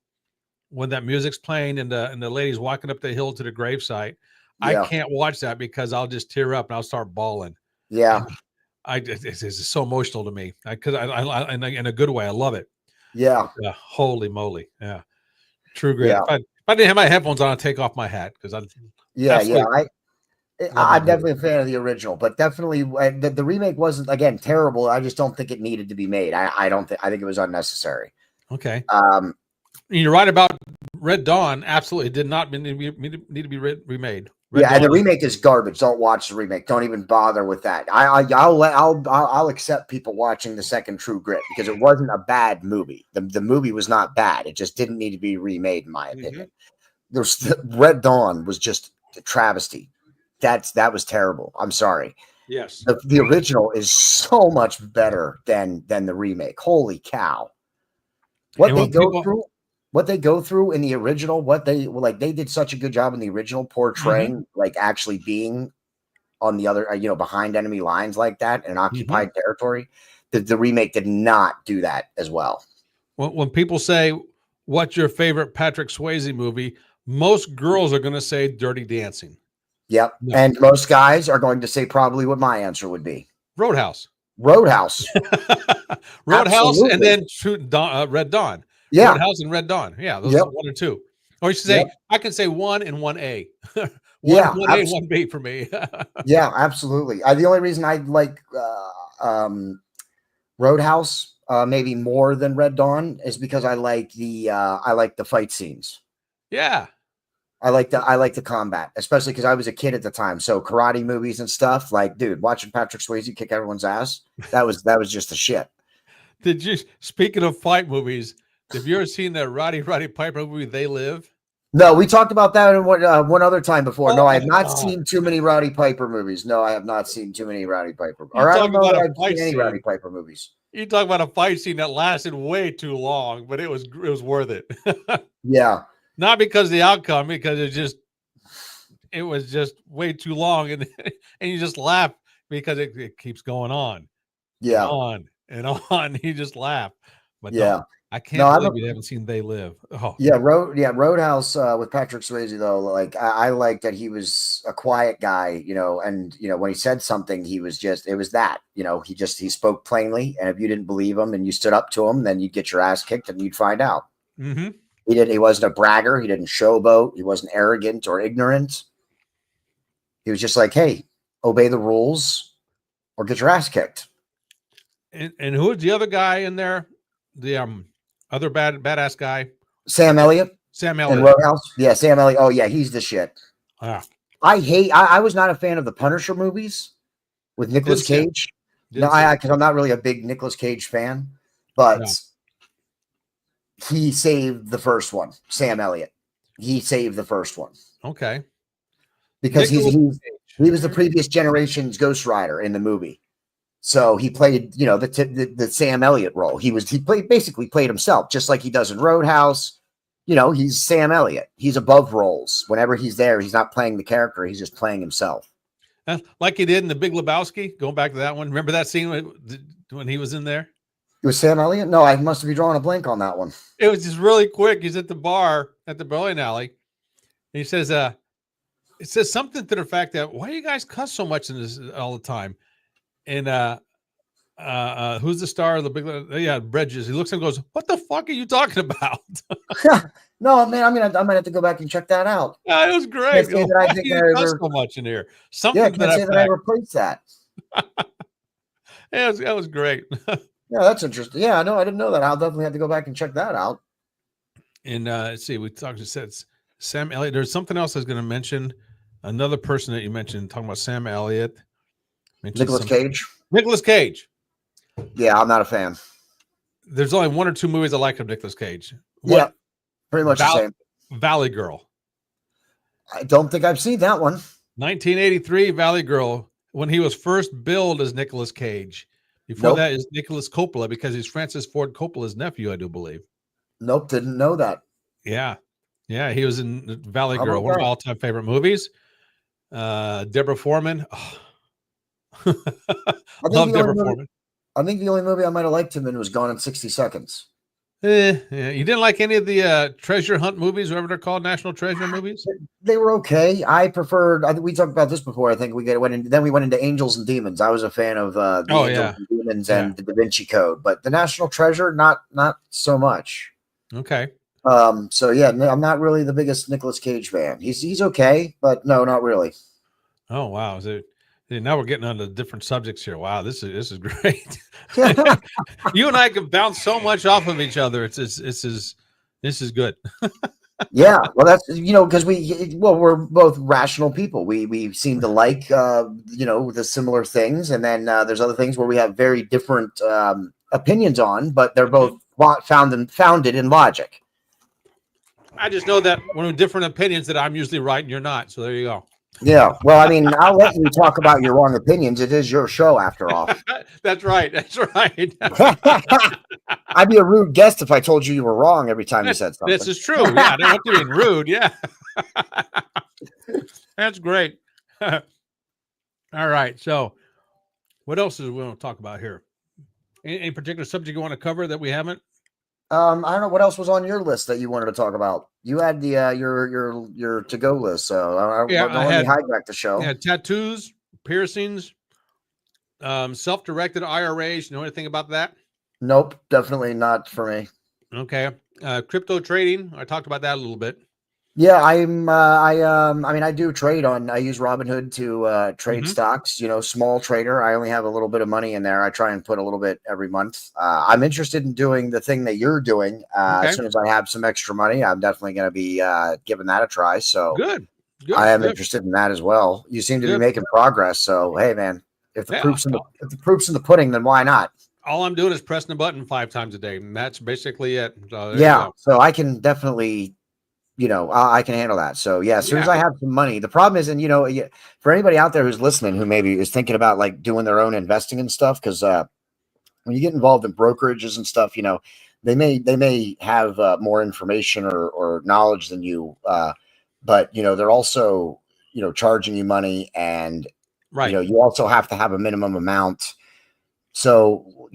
when that music's playing and the lady's walking up the hill to the gravesite, I can't watch that because I'll just tear up and I'll start bawling. Yeah, it's so emotional to me because I in a good way. I love it. Yeah. Holy moly. Yeah. True Grit. Yeah. If I didn't have my headphones on, I'd take off my hat because I'm definitely a fan of the original, but definitely the remake wasn't, again, terrible. I just don't think it needed to be made. I think it was unnecessary. Okay. You're right about Red Dawn. Absolutely did not need to be remade. And the remake is garbage. Don't watch the remake. Don't even bother with that. I'll accept people watching the second True Grit because it wasn't a bad movie. The movie was not bad. It just didn't need to be remade, in my opinion. Red Dawn was just a travesty. That was terrible. I'm sorry. Yes. The original is so much better than the remake. Holy cow. What they go through in the original, they did such a good job in the original portraying like actually being on the other, behind enemy lines like that in occupied territory. The remake did not do that as well. When people say, what's your favorite Patrick Swayze movie? Most girls are going to say Dirty Dancing. Yep. No. And most guys are going to say probably what my answer would be. Roadhouse. Roadhouse. Roadhouse, and Absolutely. then Red Dawn. Yeah. Roadhouse and Red Dawn. Yeah, those Yep. are 1 and 2. Or you should Yep. say, I can say 1 and 1A. Yeah. 1A and 1B for me. Yeah, absolutely. The only reason I like Roadhouse maybe more than Red Dawn is because I like the fight scenes. Yeah. I like the combat, especially because I was a kid at the time. So karate movies and stuff, like, dude, watching Patrick Swayze kick everyone's ass, that was just the shit. Speaking of fight movies, have you ever seen that Roddy Piper movie, They Live? No, we talked about that in one other time before. No, Oh I my have not God. seen too many Roddy Piper movies. No, I have not seen too many Roddy Piper. You Or I talk don't know about that a I've fight seen any scene. Roddy Piper movies. You talk about a fight scene that lasted way too long, but it was worth it. Yeah. Not because of the outcome, because it was just way too long, and and you just laugh because it keeps going on, Yeah. and on and on. You just laugh, but Yeah. no, I can't believe you haven't seen They Live. Oh yeah, Roadhouse with Patrick Swayze though. Like I like that he was a quiet guy, and when he said something, it was that, he spoke plainly, and if you didn't believe him and you stood up to him, then you'd get your ass kicked and you'd find out. Mm-hmm. He wasn't a bragger, he didn't showboat, he wasn't arrogant or ignorant. He was just like, hey, obey the rules or get your ass kicked. And who is the other guy in there? The other badass guy? Sam Elliott. Sam Elliott. In Roadhouse. Yeah, Sam Elliott. Oh yeah, he's the shit. Ah. I was not a fan of the Punisher movies with Nicolas Cage. Because I'm not really a big Nicolas Cage fan, but he saved the first one. Sam Elliott. He saved the first one. Okay. Because he was the previous generation's Ghost Rider in the movie. So he played, the Sam Elliott role. He basically played himself, just like he does in Roadhouse. He's Sam Elliott. He's above roles. Whenever he's there, he's not playing the character. He's just playing himself. Like he did in The Big Lebowski. Going back to that one. Remember that scene when he was in there? It was Sam Elliott? No, I must be drawing a blank on that one. It was just really quick. He's at the bar at the bowling alley. And he says, it says something to the fact that, why do you guys cuss so much in this all the time? And who's the star of the Big? Bridges. He looks and goes, "What the fuck are you talking about?" No, man. I might have to go back and check that out. It was great. I think I cuss so much in here. Something I can't say that I replaced that. Yeah, that was great. Yeah, that's interesting. Yeah, no, I didn't know that. I'll definitely have to go back and check that out. And let's see, we talked. Said Sam Elliott. There's something else I was going to mention. Another person that you mentioned talking about Sam Elliott. Nicolas Cage. Nicolas Cage. Yeah, I'm not a fan. There's only 1 or 2 movies I like of Nicolas Cage. Yeah, pretty much the same. Valley Girl. I don't think I've seen that one. 1983 Valley Girl, when he was first billed as Nicolas Cage. Before that is Nicholas Coppola, because he's Francis Ford Coppola's nephew, I do believe. Nope, didn't know that. Yeah. Yeah, he was in Valley Girl, one of my all-time favorite movies. Deborah Foreman. Oh. Love Deborah Foreman. I think the only movie I might have liked him in was Gone in 60 Seconds. Yeah. You didn't like any of the treasure hunt movies, whatever they're called, National Treasure movies? They were okay. I preferred. I think we talked about this before. I think we went into Angels and Demons. I was a fan of Angels and Demons and the Da Vinci Code, but the National Treasure, not so much. Okay. So yeah, I'm not really the biggest Nicolas Cage fan. He's okay, but no, not really. Oh wow. Now we're getting on to different subjects here. Wow, this is great. You and I can bounce so much off of each other. This is good. Yeah, well, that's because we're both rational people. We seem to like the similar things, and then there's other things where we have very different opinions on, but they're both founded in logic. I just know that one of different opinions that I'm usually right and you're not. So there you go. Yeah, well, I mean, I'll let you talk about your wrong opinions. It is your show, after all. That's right. That's right. I'd be a rude guest if I told you were wrong every time you said something. This is true. Yeah, I don't want to be rude. Yeah, that's great. All right. So, what else is we want to talk about here? Any particular subject you want to cover that we haven't? I don't know what else was on your list that you wanted to talk about. You had the your to go list, so Yeah, don't let me hijack the show. tattoos, piercings, self-directed IRAs. You know anything about that? Nope, definitely not for me. Okay. Crypto trading. I talked about that a little bit. Yeah, I mean, I do trade on. I use Robinhood to trade Mm-hmm. stocks. You know, small trader. I only have a little bit of money in there. I try and put a little bit every month. I'm interested in doing the thing that you're doing. As Okay. soon as I have some extra money, I'm definitely going to be giving that a try. So Good. I Good. am Good. interested in that as well. You seem to be Good. making progress. So hey, man, Yeah. if the proof's in the pudding, then why not? All I'm doing is pressing the button 5 times a day, and that's basically it. So there you Yeah. go. So I can definitely, I can handle that. So yeah, as soon as Yeah. I have some money, the problem is, and for anybody out there who's listening, who maybe is thinking about like doing their own investing and stuff, because when you get involved in brokerages and stuff, they may have more information or knowledge than you, but they're also charging you money, and Right. you also have to have a minimum amount. So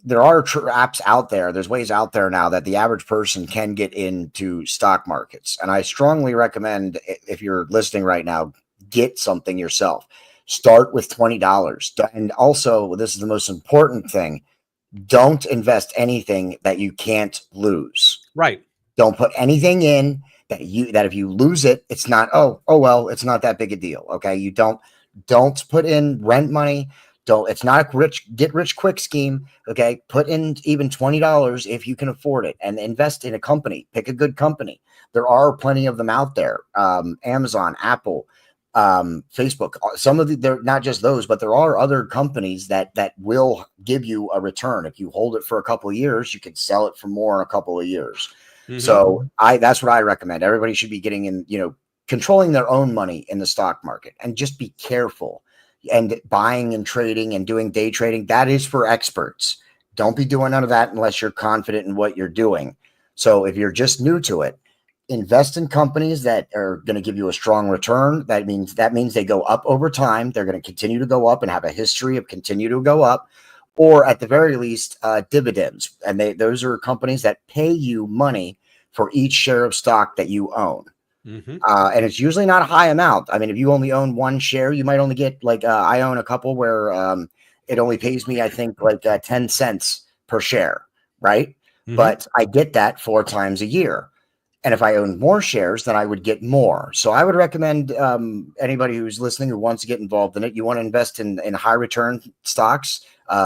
there are apps out there. There's ways out there now that the average person can get into stock markets. And I strongly recommend, if you're listening right now, get something yourself. Start with $20. And also, this is the most important thing, don't invest anything that you can't lose. Right. Don't put anything in that if you lose it, it's not, well, it's not that big a deal. Okay. You don't put in rent money. Don't, it's not a get rich quick scheme. Okay. Put in even $20 if you can afford it, and invest in a company. Pick a good company. There are plenty of them out there. Amazon, Apple, Facebook, some of they're not just those, but there are other companies that will give you a return. If you hold it for a couple of years, you can sell it for more in a couple of years. Mm-hmm. So that's what I recommend. Everybody should be getting in, controlling their own money in the stock market, and just be careful. And buying and trading and doing day trading, that is for experts. Don't be doing none of that unless you're confident in what you're doing. So if you're just new to it, invest in companies that are going to give you a strong return. That means they go up over time. They're going to continue to go up and have a history of continue to go up, or at the very least, dividends. And those are companies that pay you money for each share of stock that you own. Mm-hmm. And it's usually not a high amount. I mean, if you only own one share, you might only get like, I own a couple where it only pays me, I think, like 10 cents per share, right? Mm-hmm. But I get that 4 times a year. And if I owned more shares, then I would get more. So I would recommend anybody who's listening who wants to get involved in it, you want to invest in high return stocks,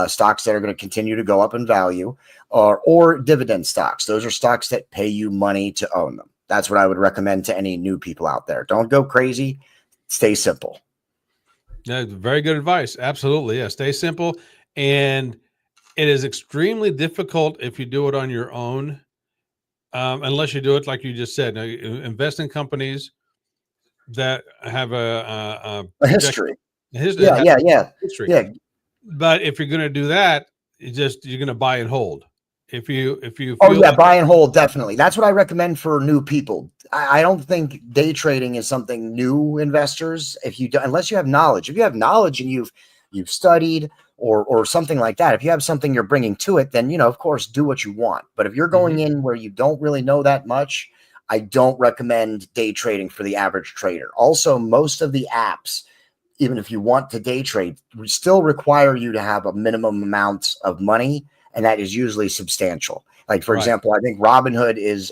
stocks that are going to continue to go up in value, or dividend stocks. Those are stocks that pay you money to own them. That's what I would recommend to any new people out there. Don't go crazy. Stay simple. Yeah, very good advice. Absolutely. Yeah. Stay simple. And it is extremely difficult if you do it on your own, unless you do it like you just said. Now, invest in companies that have a A projection, history. that Yeah, have yeah, yeah, history. yeah. But if you're going to do that, you're going to buy and hold. If you Oh feel yeah, like buy and hold, definitely. That's what I recommend for new people. I don't think day trading is something new investors. If you do, unless you have knowledge, if you have knowledge and you've studied or something like that, if you have something you're bringing to it, then of course do what you want. But if you're going Mhm. in where you don't really know that much, I don't recommend day trading for the average trader. Also, most of the apps, even if you want to day trade, still require you to have a minimum amount of money, and that is usually substantial. Like for Right. example, I think Robinhood is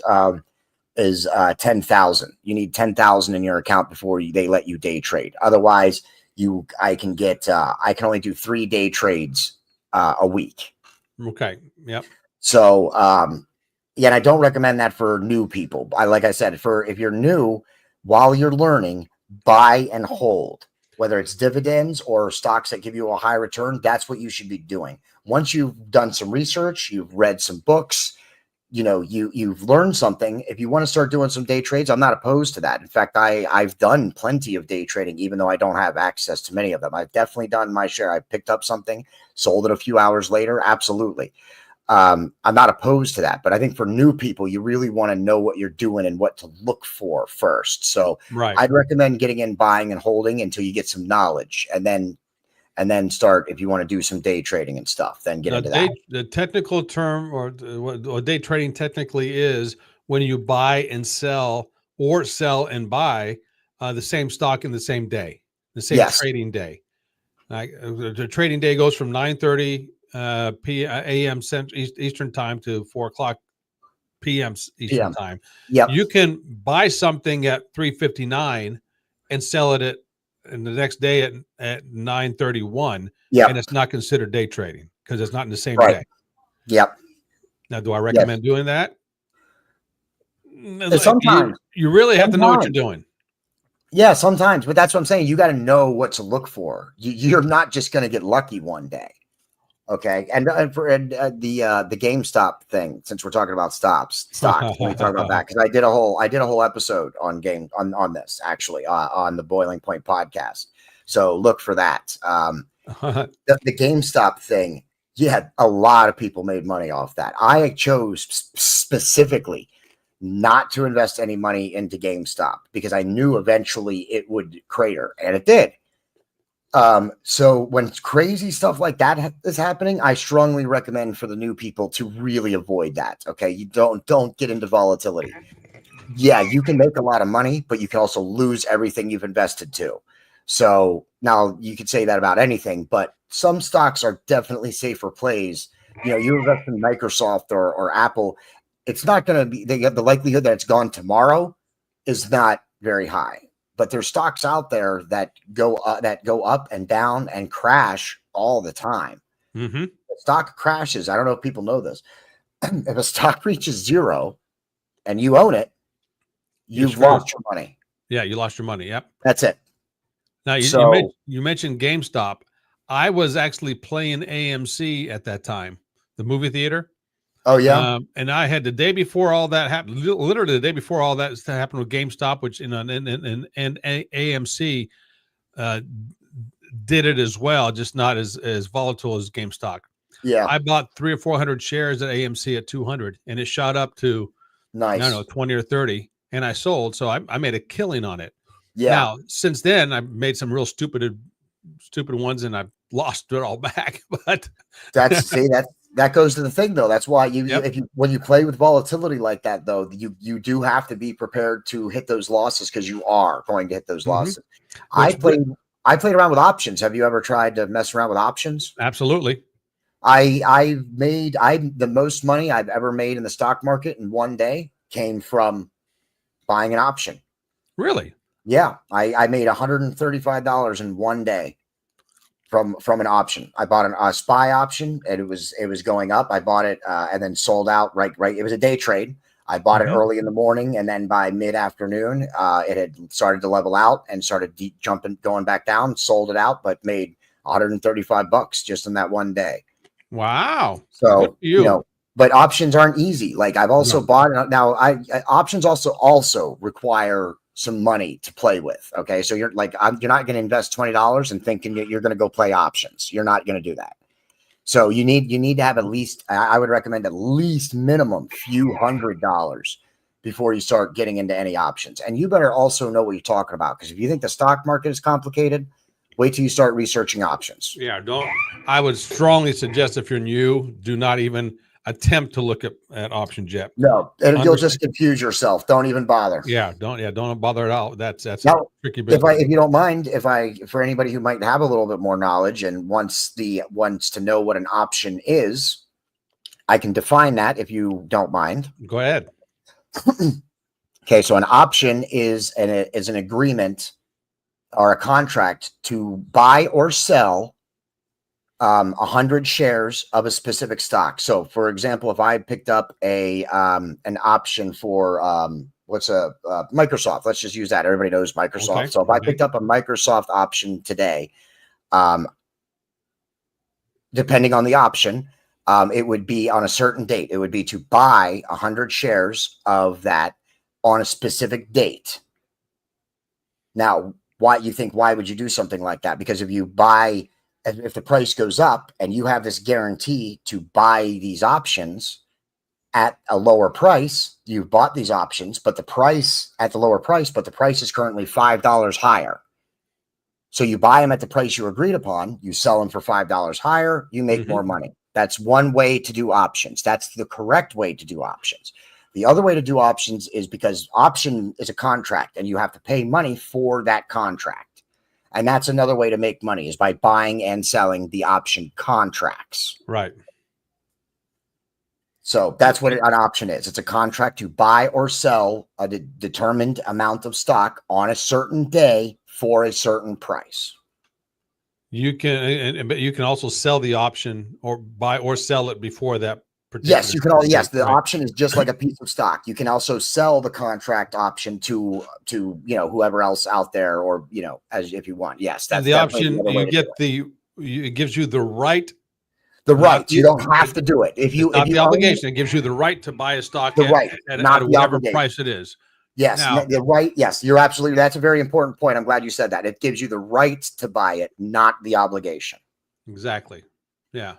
10,000. You need 10,000 in your account before they let you day trade. Otherwise, I can only do 3 day trades a week. Okay. Yep. So yeah, and I don't recommend that for new people. Like I said, for if you're new, while you're learning, buy and hold. Whether it's dividends or stocks that give you a high return, that's what you should be doing. Once you've done some research, you've read some books, you've learned something. If you want to start doing some day trades, I'm not opposed to that. In fact, I've done plenty of day trading, even though I don't have access to many of them. I've definitely done my share. I picked up something, sold it a few hours later. Absolutely. I'm not opposed to that, but I think for new people, you really want to know what you're doing and what to look for first. So Right. I'd recommend getting in, buying and holding until you get some knowledge. And then and then start, if you want to do some day trading and stuff, then get Now, into that. the technical term, or what day trading technically is, when you buy and sell, or sell and buy the same stock in the same day, the same Yes. trading day. Like the trading day goes from 9:30 a.m. Eastern time to 4 o'clock p.m. Eastern PM. time. Yep. You can buy something at 3:59 and sell it and the next day at 9:31, Yep. and it's not considered day trading because it's not in the same Right. day. Yep. Now, do I Yes. recommend doing that? Sometimes. You really have to know what you're Sometimes. doing. Yeah, sometimes, but that's what I'm saying. You got to know what to look for. You're not just going to get lucky one day. Okay, and the GameStop thing, since we're talking about stocks, let me talk about that, because I did a whole episode on this, actually, on the Boiling Point podcast. So look for that. The GameStop thing, yeah, a lot of people made money off that. I chose specifically not to invest any money into GameStop because I knew eventually it would crater, and it did. So when crazy stuff like that is happening, I strongly recommend for the new people to really avoid that. Okay, you don't get into volatility. Yeah, you can make a lot of money, but you can also lose everything you've invested too. So now you could say that about anything, but some stocks are definitely safer plays. You know, you invest in Microsoft or Apple, it's not going to be, the likelihood that it's gone tomorrow is not very high. But there's stocks out there that go up and down and crash all the time. Mm-hmm. The stock crashes. I don't know if people know this. If a stock reaches zero and you own it, you've lost your money. Yeah, you lost your money. Yep. That's it. Now you mentioned GameStop. I was actually playing AMC at that time, the movie theater. Oh yeah. And I had the day before all that happened, literally the day before all that happened with GameStop, which and AMC did it as well, just not as volatile as GameStop. Yeah. I bought 300 or 400 shares at AMC at 200, and it shot up to nice. I don't know, 20 or 30, and I sold. So I made a killing on it. Yeah. Now since then, I've made some real stupid ones, and I've lost it all back. But that goes to the thing, though. That's why Yep. when you play with volatility like that, though, you do have to be prepared to hit those losses, because you are going to hit those losses. I played around with options. Have you ever tried to mess around with options? Absolutely. The most money I've ever made in the stock market in one day came from buying an option. Really? Yeah, I made $135 in one day from an option. I bought a SPY option, and it was going up. I bought it and then sold out. Right. It was a day trade. I bought it early in the morning, and then by mid-afternoon, it had started to level out and started going back down. Sold it out, but made $135 just in that one day. Wow. So but options aren't easy. Like, I've also bought it. Now, options also require some money to play with. Okay, so you're not going to invest $20 and thinking you're going to go play options. You're not going to do that. So you need to have at least, I would recommend at least minimum few $100s before you start getting into any options. And you better also know what you're talking about, because if you think the stock market is complicated, wait till you start researching options. Yeah, I would strongly suggest, if you're new, do not even attempt to look at options yet. No, you'll just confuse yourself. Don't even bother. Yeah, don't bother at all. That's now, tricky business. If you don't mind, for anybody who might have a little bit more knowledge and wants to know what an option is, I can define that if you don't mind. Go ahead. Okay, so an option is an agreement or a contract to buy or sell 100 shares of a specific stock. So, for example, if I picked up an option for Microsoft, let's just use that. Everybody knows Microsoft. Okay. So if I picked up a Microsoft option today, depending on the option, it would be on a certain date. It would be to buy 100 shares of that on a specific date. Now, why would you do something like that? Because if the price goes up and you have this guarantee to buy these options at a lower price, you've bought these options, but the price is currently $5 higher. So you buy them at the price you agreed upon, you sell them for $5 higher, you make more money. That's one way to do options. That's the correct way to do options. The other way to do options is because option is a contract and you have to pay money for that contract. And that's another way to make money is by buying and selling the option contracts. Right. So that's what an option is. It's a contract to buy or sell a determined amount of stock on a certain day for a certain price. You can, but you can also sell the option or buy or sell it before that particular. Yes, you can. Yes, the option is just like a piece of stock. You can also sell the contract option to whoever else out there, or as if you want. Yes, that's the option. You get it gives you the right. The right. You don't have to do it. If you not the obligation, it gives you the right to buy a stock at whatever price it is. Yes, the right. Yes, you're absolutely. That's a very important point. I'm glad you said that. It gives you the right to buy it, not the obligation. Exactly. Yeah.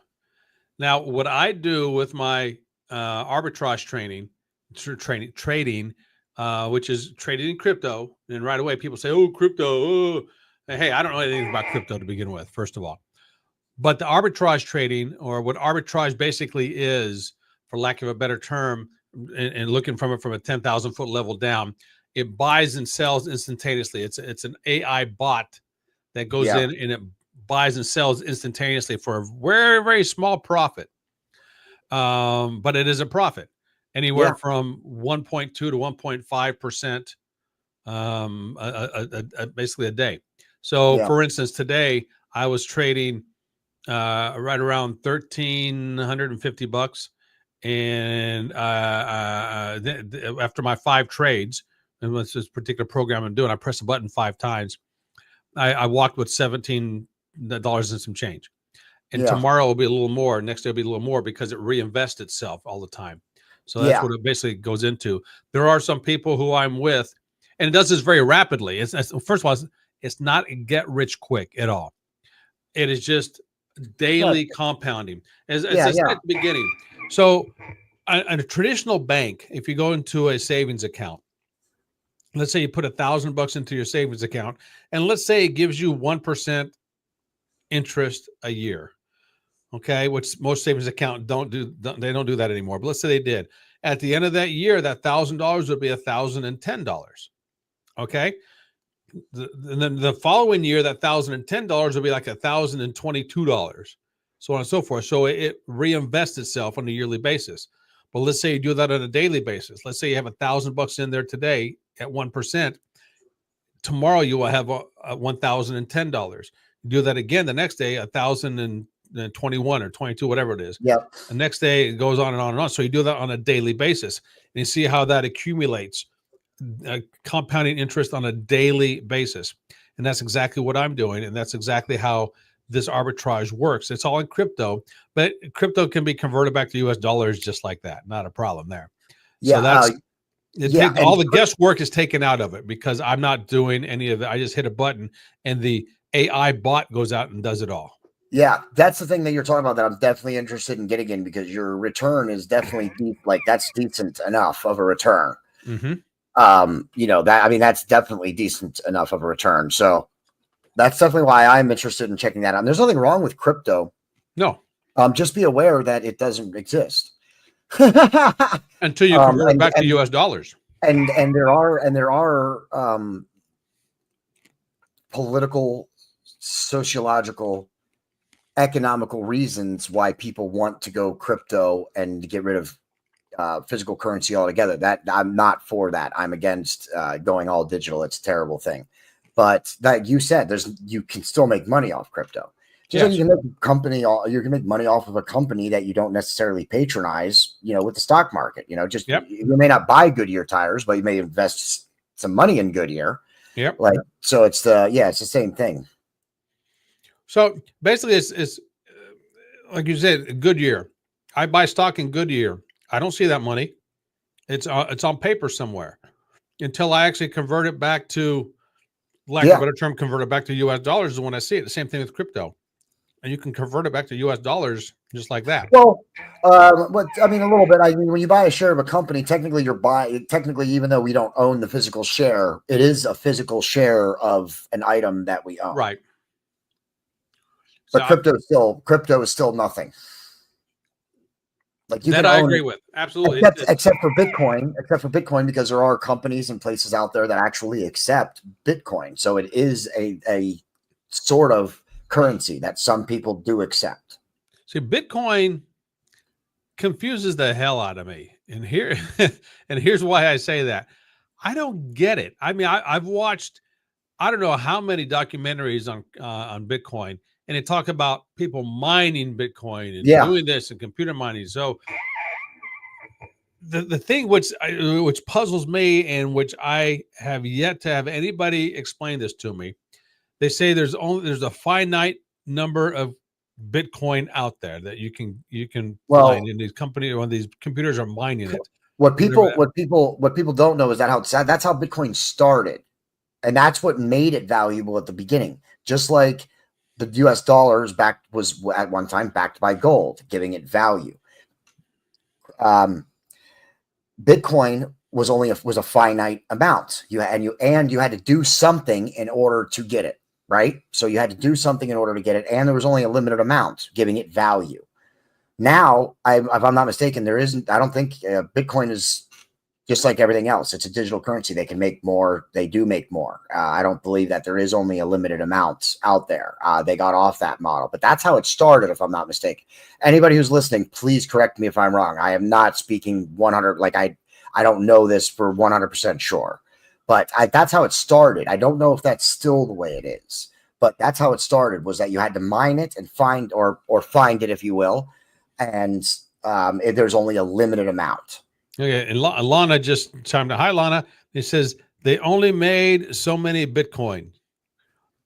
Now, what I do with my arbitrage trading, which is trading in crypto, and right away people say, "Oh, crypto." Oh. Hey, I don't know anything about crypto to begin with, first of all. But the arbitrage trading, or what arbitrage basically is, for lack of a better term, and looking from it from a 10,000 foot level down, it buys and sells instantaneously. It's an AI bot that goes in and it buys and sells instantaneously for a very, very small profit. But it is a profit, anywhere from 1.2 to 1.5%, basically a day. So for instance, today I was trading right around $1,350. And after my 5 trades, and what's this particular program I'm doing, I press a button 5 times. I walked with $17 and some change. And tomorrow will be a little more. Next day will be a little more because it reinvests itself all the time. So that's what it basically goes into. There are some people who I'm with, and it does this very rapidly. First of all, it's not a get rich quick at all. It is just daily compounding. As I said at the beginning. So in a traditional bank, if you go into a savings account, let's say you put $1,000 into your savings account, and let's say it gives you 1% interest a year. Okay, which most savings account don't do that anymore. But let's say they did. At the end of that year, that $1,000 would be $1,010. Okay. And then the following year, that $1,010 will be like $1,022, so on and so forth. So it reinvests itself on a yearly basis. But let's say you do that on a daily basis. Let's say you have $1,000 in there today at 1%. Tomorrow you will have $1,010. You do that again the next day, 1,021 or 22, whatever it is. Yep. The next day it goes on and on and on. So you do that on a daily basis, and you see how that accumulates. Compounding interest on a daily basis. And that's exactly what I'm doing. And that's exactly how this arbitrage works. It's all in crypto, but crypto can be converted back to US dollars just like that. Not a problem there. So that's all the guesswork is taken out of it because I'm not doing any of it. I just hit a button and the AI bot goes out and does it all. Yeah, that's the thing that you're talking about that I'm definitely interested in getting in, because your return is definitely deep. Like, that's decent enough of a return. That's definitely decent enough of a return. So that's definitely why I'm interested in checking that out. And there's nothing wrong with crypto. No. Just be aware that it doesn't exist until you convert it back to US dollars. And there are political, sociological, economical reasons why people want to go crypto and get rid of physical currency altogether. That I'm not for that. I'm against going all digital. It's a terrible thing. But that you said, you can still make money off crypto. Just like you can make money off of a company that you don't necessarily patronize, with the stock market. You may not buy Goodyear tires, but you may invest some money in Goodyear. Yep. So it's the same thing. So basically it's like you said, Goodyear. I buy stock in Goodyear. I don't see that money. It's on paper somewhere until I actually convert it back to, lack of a better term, convert it back to US dollars is when I see it. The same thing with crypto. And you can convert it back to US dollars just like that. Well, but I mean, a little bit. I mean, when you buy a share of a company, technically you're buying. Technically, even though we don't own the physical share, it is a physical share of an item that we own. Right. But So crypto is still nothing. Like you that can I own agree it, with. Absolutely. except for Bitcoin, because there are companies and places out there that actually accept Bitcoin. So it is a sort of currency that some people do accept. See, Bitcoin confuses the hell out of me. And here and here's why I say that. I don't get it. I mean, I've watched I don't know how many documentaries on Bitcoin, and they talk about people mining Bitcoin and Yeah. doing this and computer mining. So the thing which puzzles me and which I have yet to have anybody explain this to me, they say there's a finite number of Bitcoin out there that you can Well, find, and these companies when these computers are mining it. what people don't know is that's how Bitcoin started. And that's what made it valuable at the beginning. Just like the US dollars was at one time backed by gold, giving it value. Bitcoin was was a finite amount. You had to do something in order to get it, right? So you had to do something in order to get it, and there was only a limited amount, giving it value. Now, if I'm not mistaken, there isn't. I don't think Bitcoin is just like everything else. It's a digital currency. They can make more. They do make more. I don't believe that there is only a limited amount out there. They got off that model, but that's how it started, if I'm not mistaken. Anybody who's listening, please correct me if I'm wrong. I am not speaking 100. Like I don't know this for 100% sure, but that's how it started. I don't know if that's still the way it is, but that's how it started. Was that you had to mine it and find or find it, if you will, and there's only a limited amount. Okay, and Lana just chimed in. Hi, Lana. It says they only made so many Bitcoin.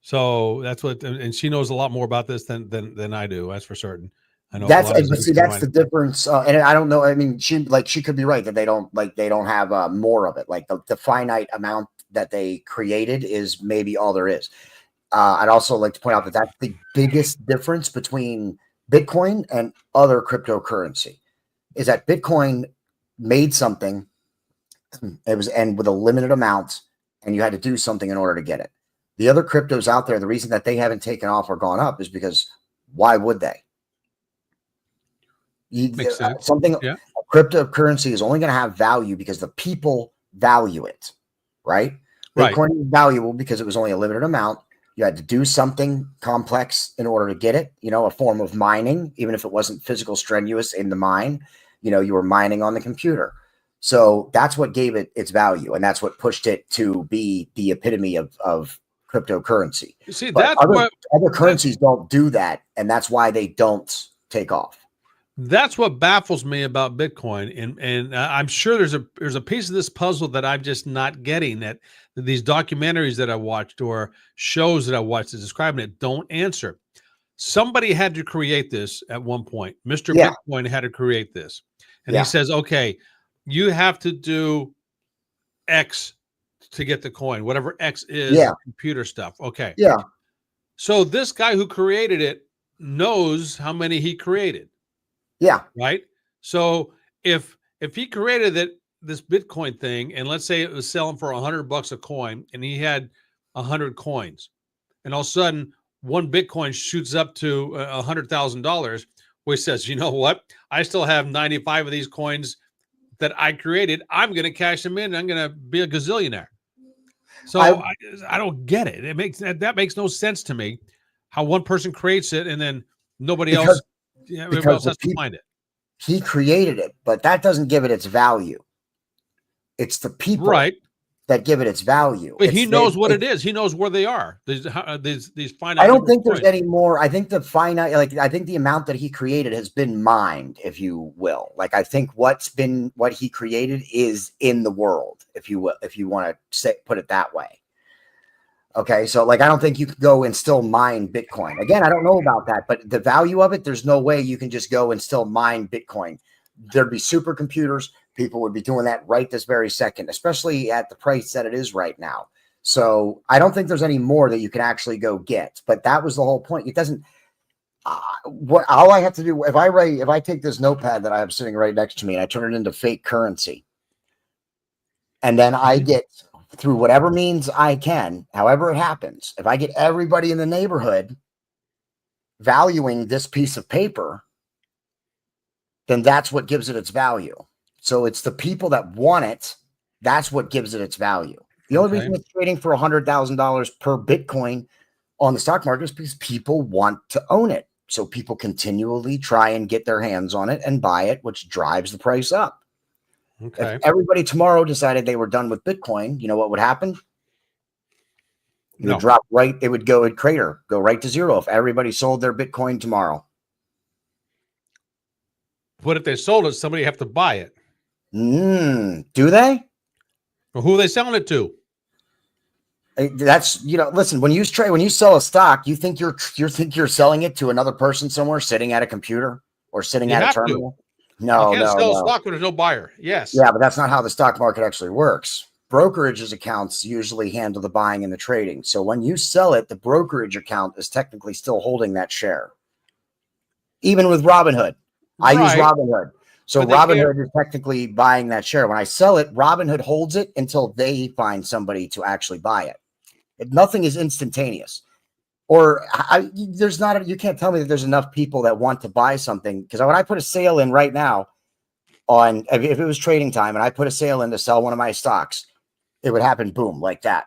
So that's what, and she knows a lot more about this than I do. That's for certain. I know That's Lana's that's the difference. And I don't know. I mean, she could be right that they don't have more of it. Like the finite amount that they created is maybe all there is. I'd also like to point out that that's the biggest difference between Bitcoin and other cryptocurrency is that Bitcoin made something. It was and with a limited amount, and you had to do something in order to get it. The other cryptos out there, the reason that they haven't taken off or gone up is because why would they? Makes sense. Something Yeah. cryptocurrency is only going to have value because the people value it, right? Right. Bitcoin is valuable because it was only a limited amount. You had to do something complex in order to get it, a form of mining, even if it wasn't physical strenuous in the mine, you were mining on the computer. So that's what gave it its value. And that's what pushed it to be the epitome of cryptocurrency. You see, But other currencies don't do that. And that's why they don't take off. That's what baffles me about Bitcoin, and I'm sure there's a piece of this puzzle that I'm just not getting. That these documentaries that I watched or shows that I watched that describing it don't answer. Somebody had to create this at one point. Mr. Yeah. Bitcoin had to create this, and Yeah. he says, "Okay, you have to do X to get the coin, whatever X is." Yeah. Computer stuff. Okay. Yeah. So this guy who created it knows how many he created. Yeah. Right. So if he created this Bitcoin thing, and let's say it was selling for $100 a coin, and he had 100 coins, and all of a sudden one Bitcoin shoots up to $100,000, which says, you know what? I still have 95 of these coins that I created. I'm going to cash them in. And I'm going to be a gazillionaire. So I don't get it. That makes no sense to me. How one person creates it and then nobody else has to find it. He created it, but that doesn't give it its value. It's the people that give it its value. But he knows what it is. He knows where they are. These finite. I don't think there's any more. I think the finite, I think the amount that he created has been mined, if you will. Like I think what he created is in the world, if you will, if you want to put it that way. Okay, so I don't think you could go and still mine Bitcoin. Again, I don't know about that, but the value of it, there's no way you can just go and still mine Bitcoin. There'd be supercomputers. People would be doing that right this very second, especially at the price that it is right now. So I don't think there's any more that you can actually go get. But that was the whole point. What all I have to do if I take this notepad that I have sitting right next to me and I turn it into fake currency, and then I get through whatever means I can, however it happens, if I get everybody in the neighborhood valuing this piece of paper, then that's what gives it its value. So it's the people that want it. That's what gives it its value. The only reason it's trading for $100,000 per Bitcoin on the stock market is because people want to own it. So people continually try and get their hands on it and buy it, which drives the price up. Okay. If everybody tomorrow decided they were done with Bitcoin, you know what would happen? It would drop right. It would crater, go right to zero if everybody sold their Bitcoin tomorrow. What if they sold it? Somebody have to buy it. Do they? Well, who are they selling it to? That's, listen, when you sell a stock, you think you're selling it to another person somewhere sitting at a computer or sitting at a terminal. No, you can't sell a stock when there's no buyer. Yes. Yeah, but that's not how the stock market actually works. Brokerage's accounts usually handle the buying and the trading. So when you sell it, the brokerage account is technically still holding that share. Even with Robinhood, I use Robinhood. So Robinhood is technically buying that share. When I sell it, Robinhood holds it until they find somebody to actually buy it. Nothing is instantaneous. Or you can't tell me that there's enough people that want to buy something. Because when I put a sale in right now if it was trading time and I put a sale in to sell one of my stocks, it would happen, boom, like that.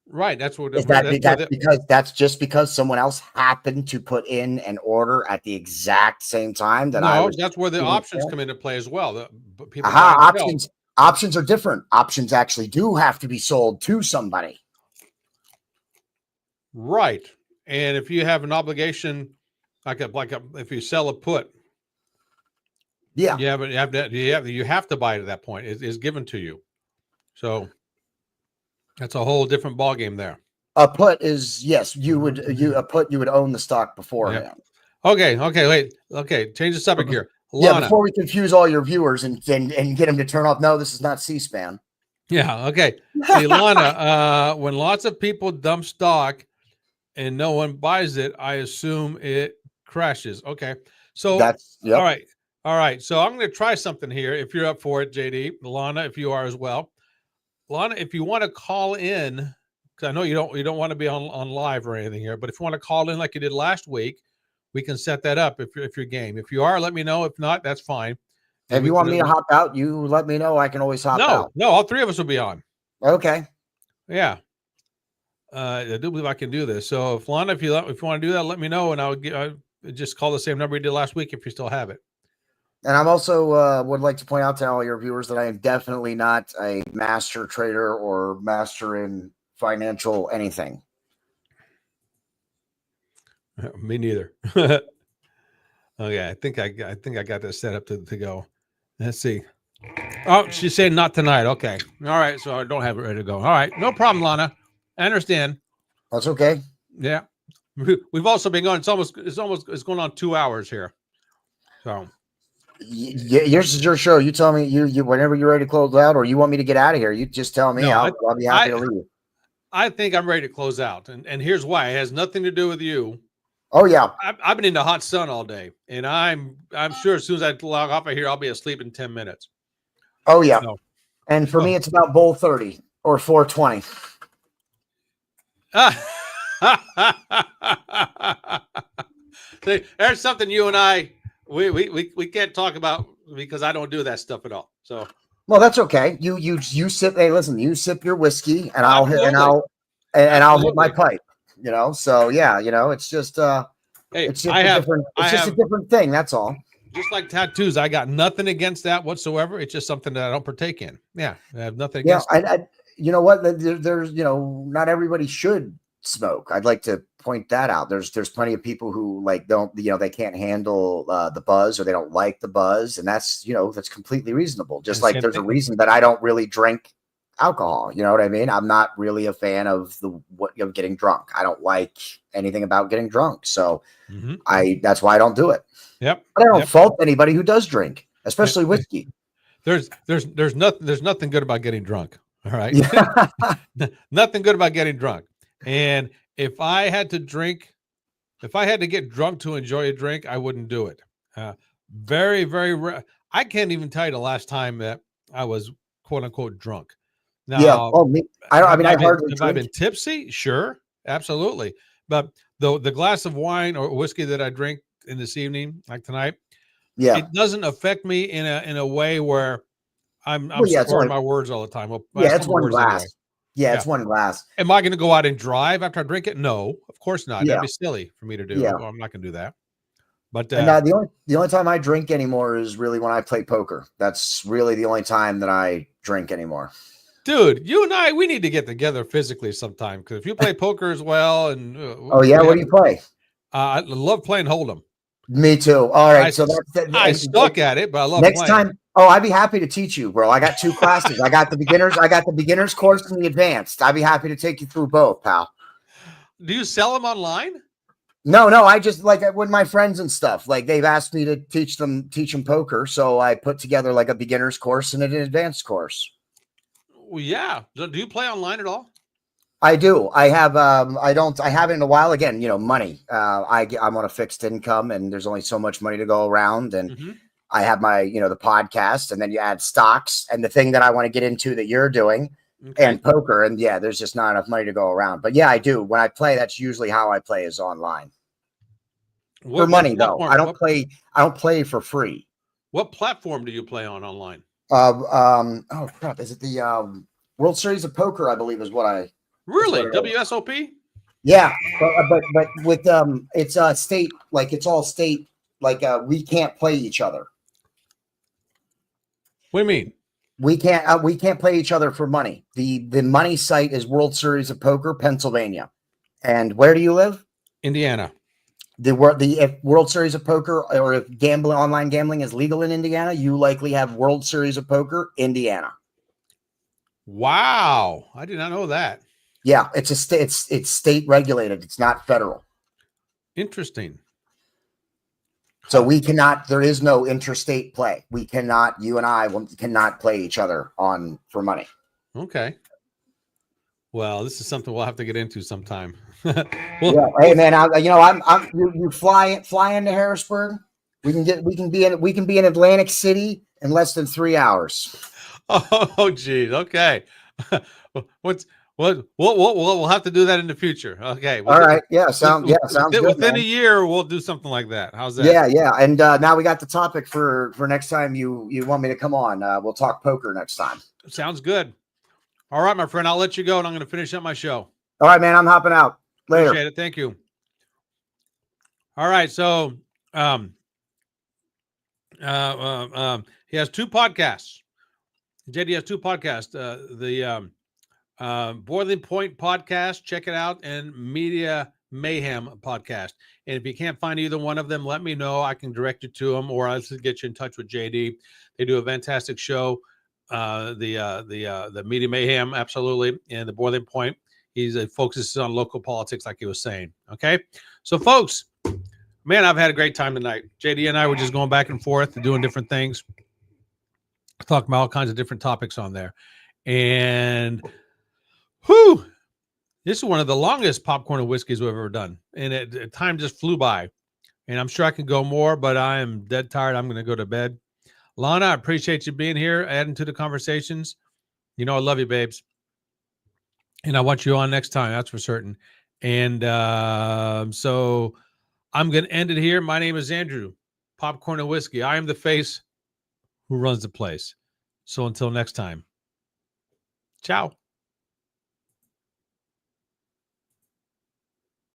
Right. That's what. That's just because someone else happened to put in an order at the exact same time that that's where the options come into play as well. Options are different. Options actually do have to be sold to somebody. Right. And if you have an obligation, if you sell a put, you have to buy it at that point. It's given to you. So that's a whole different ballgame there. A put is, yes, you would own the stock beforehand. Yeah. Okay. Wait. Okay. Change the subject here. Lana. Yeah. Before we confuse all your viewers and get them to turn off. No, this is not C-SPAN. Yeah. Okay. See, Lana, when lots of people dump stock and no one buys it, I assume it crashes. Okay. So all right. So I'm going to try something here. If you're up for it, JD, Lana, if you are as well. Lana, if you want to call in, because I know you don't want to be on live or anything here, but if you want to call in like you did last week, we can set that up if you're game. If you are, let me know. If not, that's fine. If you want me to hop out, you let me know. I can always hop out. No, all three of us will be on. Okay. Yeah. I do believe I can do this. So if Lana, if you want to do that, let me know, and I'll just call the same number you did last week if you still have it. And I'm also would like to point out to all your viewers that I am definitely not a master trader or master in financial anything. Me neither. Okay, I think I got this set up to go. Let's see. Oh, she's saying not tonight. Okay. All right. So I don't have it ready to go. All right. No problem, Lana. I understand. That's okay. Yeah. We've also been going. It's going on 2 hours here. So. Yeah, yours is your show. You tell me you whenever you're ready to close out, or you want me to get out of here. You just tell me. I'll be happy to leave. I think I'm ready to close out, and here's why. It has nothing to do with you. Oh yeah, I've been in the hot sun all day, and I'm sure as soon as I log off of here, I'll be asleep in 10 minutes. Oh yeah, and for me, it's about bowl 30 or 420. There's something you and I we can't talk about because I don't do that stuff at all. So well, that's okay. You sip. Hey, listen, you sip your whiskey, and I'll hit my pipe. So yeah, it's just it's just a different thing. That's all. Just like tattoos, I got nothing against that whatsoever. It's just something that I don't partake in. Yeah, I have nothing against. Yeah, you know what? There's not everybody should smoke. I'd like to point that out. There's plenty of people who don't they can't handle the buzz, or they don't like the buzz, and that's that's completely reasonable. Just like there's a reason that I don't really drink alcohol. You know what I mean? I'm not really a fan of getting drunk. I don't like anything about getting drunk, so that's why I don't do it. Yep. But I don't fault anybody who does drink, especially whiskey. There's nothing good about getting drunk. All right. Nothing good about getting drunk. And if I had to drink, if I had to get drunk to enjoy a drink, I wouldn't do it. Very, very rare. I can't even tell you the last time that I was quote unquote drunk. Yeah. Now, Oh, me. I mean, I hardly have I drink. been tipsy? Sure, absolutely. But the glass of wine or whiskey that I drink in this evening, like tonight, Yeah. it doesn't affect me in a way where I'm Well, yeah, it's slurring only, my words all the time. Well, I yeah, slur it's my one words anyway. glass. Yeah, Yeah. it's one glass. Am I going to go out and drive after I drink it? No, of course not. That'd Yeah. be silly for me to do. Yeah. Well, I'm not going to do that. But And the only time I drink anymore is really when I play poker. That's really the only time that I drink anymore. dude, you and I, we need to get together physically sometime because if you play poker as well, and Oh yeah, what do you play? I love playing Hold'em. Me too. All right, so I suck at it, but I love next playing. time. Oh, I'd be happy to teach you, bro. I got 2 classes. I got the beginners course and the advanced. I'd be happy to take you through both, pal. Do you sell them online? No, I just like with my friends and stuff. Like they've asked me to teach them poker, so I put together like a beginner's course and an advanced course. Well, yeah. Do you play online at all? I do. I have. I haven't in a while. Again, money. I'm on a fixed income, and there's only so much money to go around. And I have my, the podcast, and then you add stocks, and the thing that I want to get into that you're doing, and poker, and yeah, there's just not enough money to go around. But yeah, I do. When I play, that's usually how I play is online. For money, though. I don't play for free. What platform do you play on online? Oh crap! Is it the World Series of Poker? I believe is what I. Really? WSOP? Yeah, but with it's state, like it's all state, like we can't play each other. What do you mean? We can't play each other for money. The money site is World Series of Poker, Pennsylvania. And where do you live? Indiana. If World Series of Poker or if online gambling is legal in Indiana, you likely have World Series of Poker, Indiana. Wow, I did not know that. Yeah, it's a state. It's state regulated. It's not federal. Interesting. So we cannot. There is no interstate play. We cannot. You and I cannot play each other for money. Okay. Well, this is something we'll have to get into sometime. Well, yeah. Hey man, you fly into Harrisburg. We can be in Atlantic City in less than 3 hours. Oh, geez. Okay. We'll have to do that in the future. Okay. All right. Yeah. Sounds good. Within a year, we'll do something like that. How's that? Yeah. And now we got the topic for next time. You want me to come on? We'll talk poker next time. Sounds good. All right, my friend. I'll let you go, and I'm going to finish up my show. All right, man. I'm hopping out. Later. Appreciate it. Thank you. All right. So, he has 2 podcasts. JD has 2 podcasts. The Boiling Point podcast, check it out, and Media Mayhem podcast. And if you can't find either one of them, let me know. I can direct you to them, or I'll just get you in touch with JD. They do a fantastic show. The Media Mayhem, absolutely, and the Boiling Point. He focuses on local politics, like he was saying. Okay, so folks, man, I've had a great time tonight. JD and I were just going back and forth, doing different things, talking about all kinds of different topics on there, and this is one of the longest popcorn and whiskeys we've ever done, and time just flew by. And I'm sure I can go more, but I am dead tired. I'm going to go to bed. Lana, I appreciate you being here, adding to the conversations. You know I love you, babes. And I want you on next time, that's for certain. And so I'm going to end it here. My name is Andrew, Popcorn and Whiskey. I am the face who runs the place. So until next time, ciao.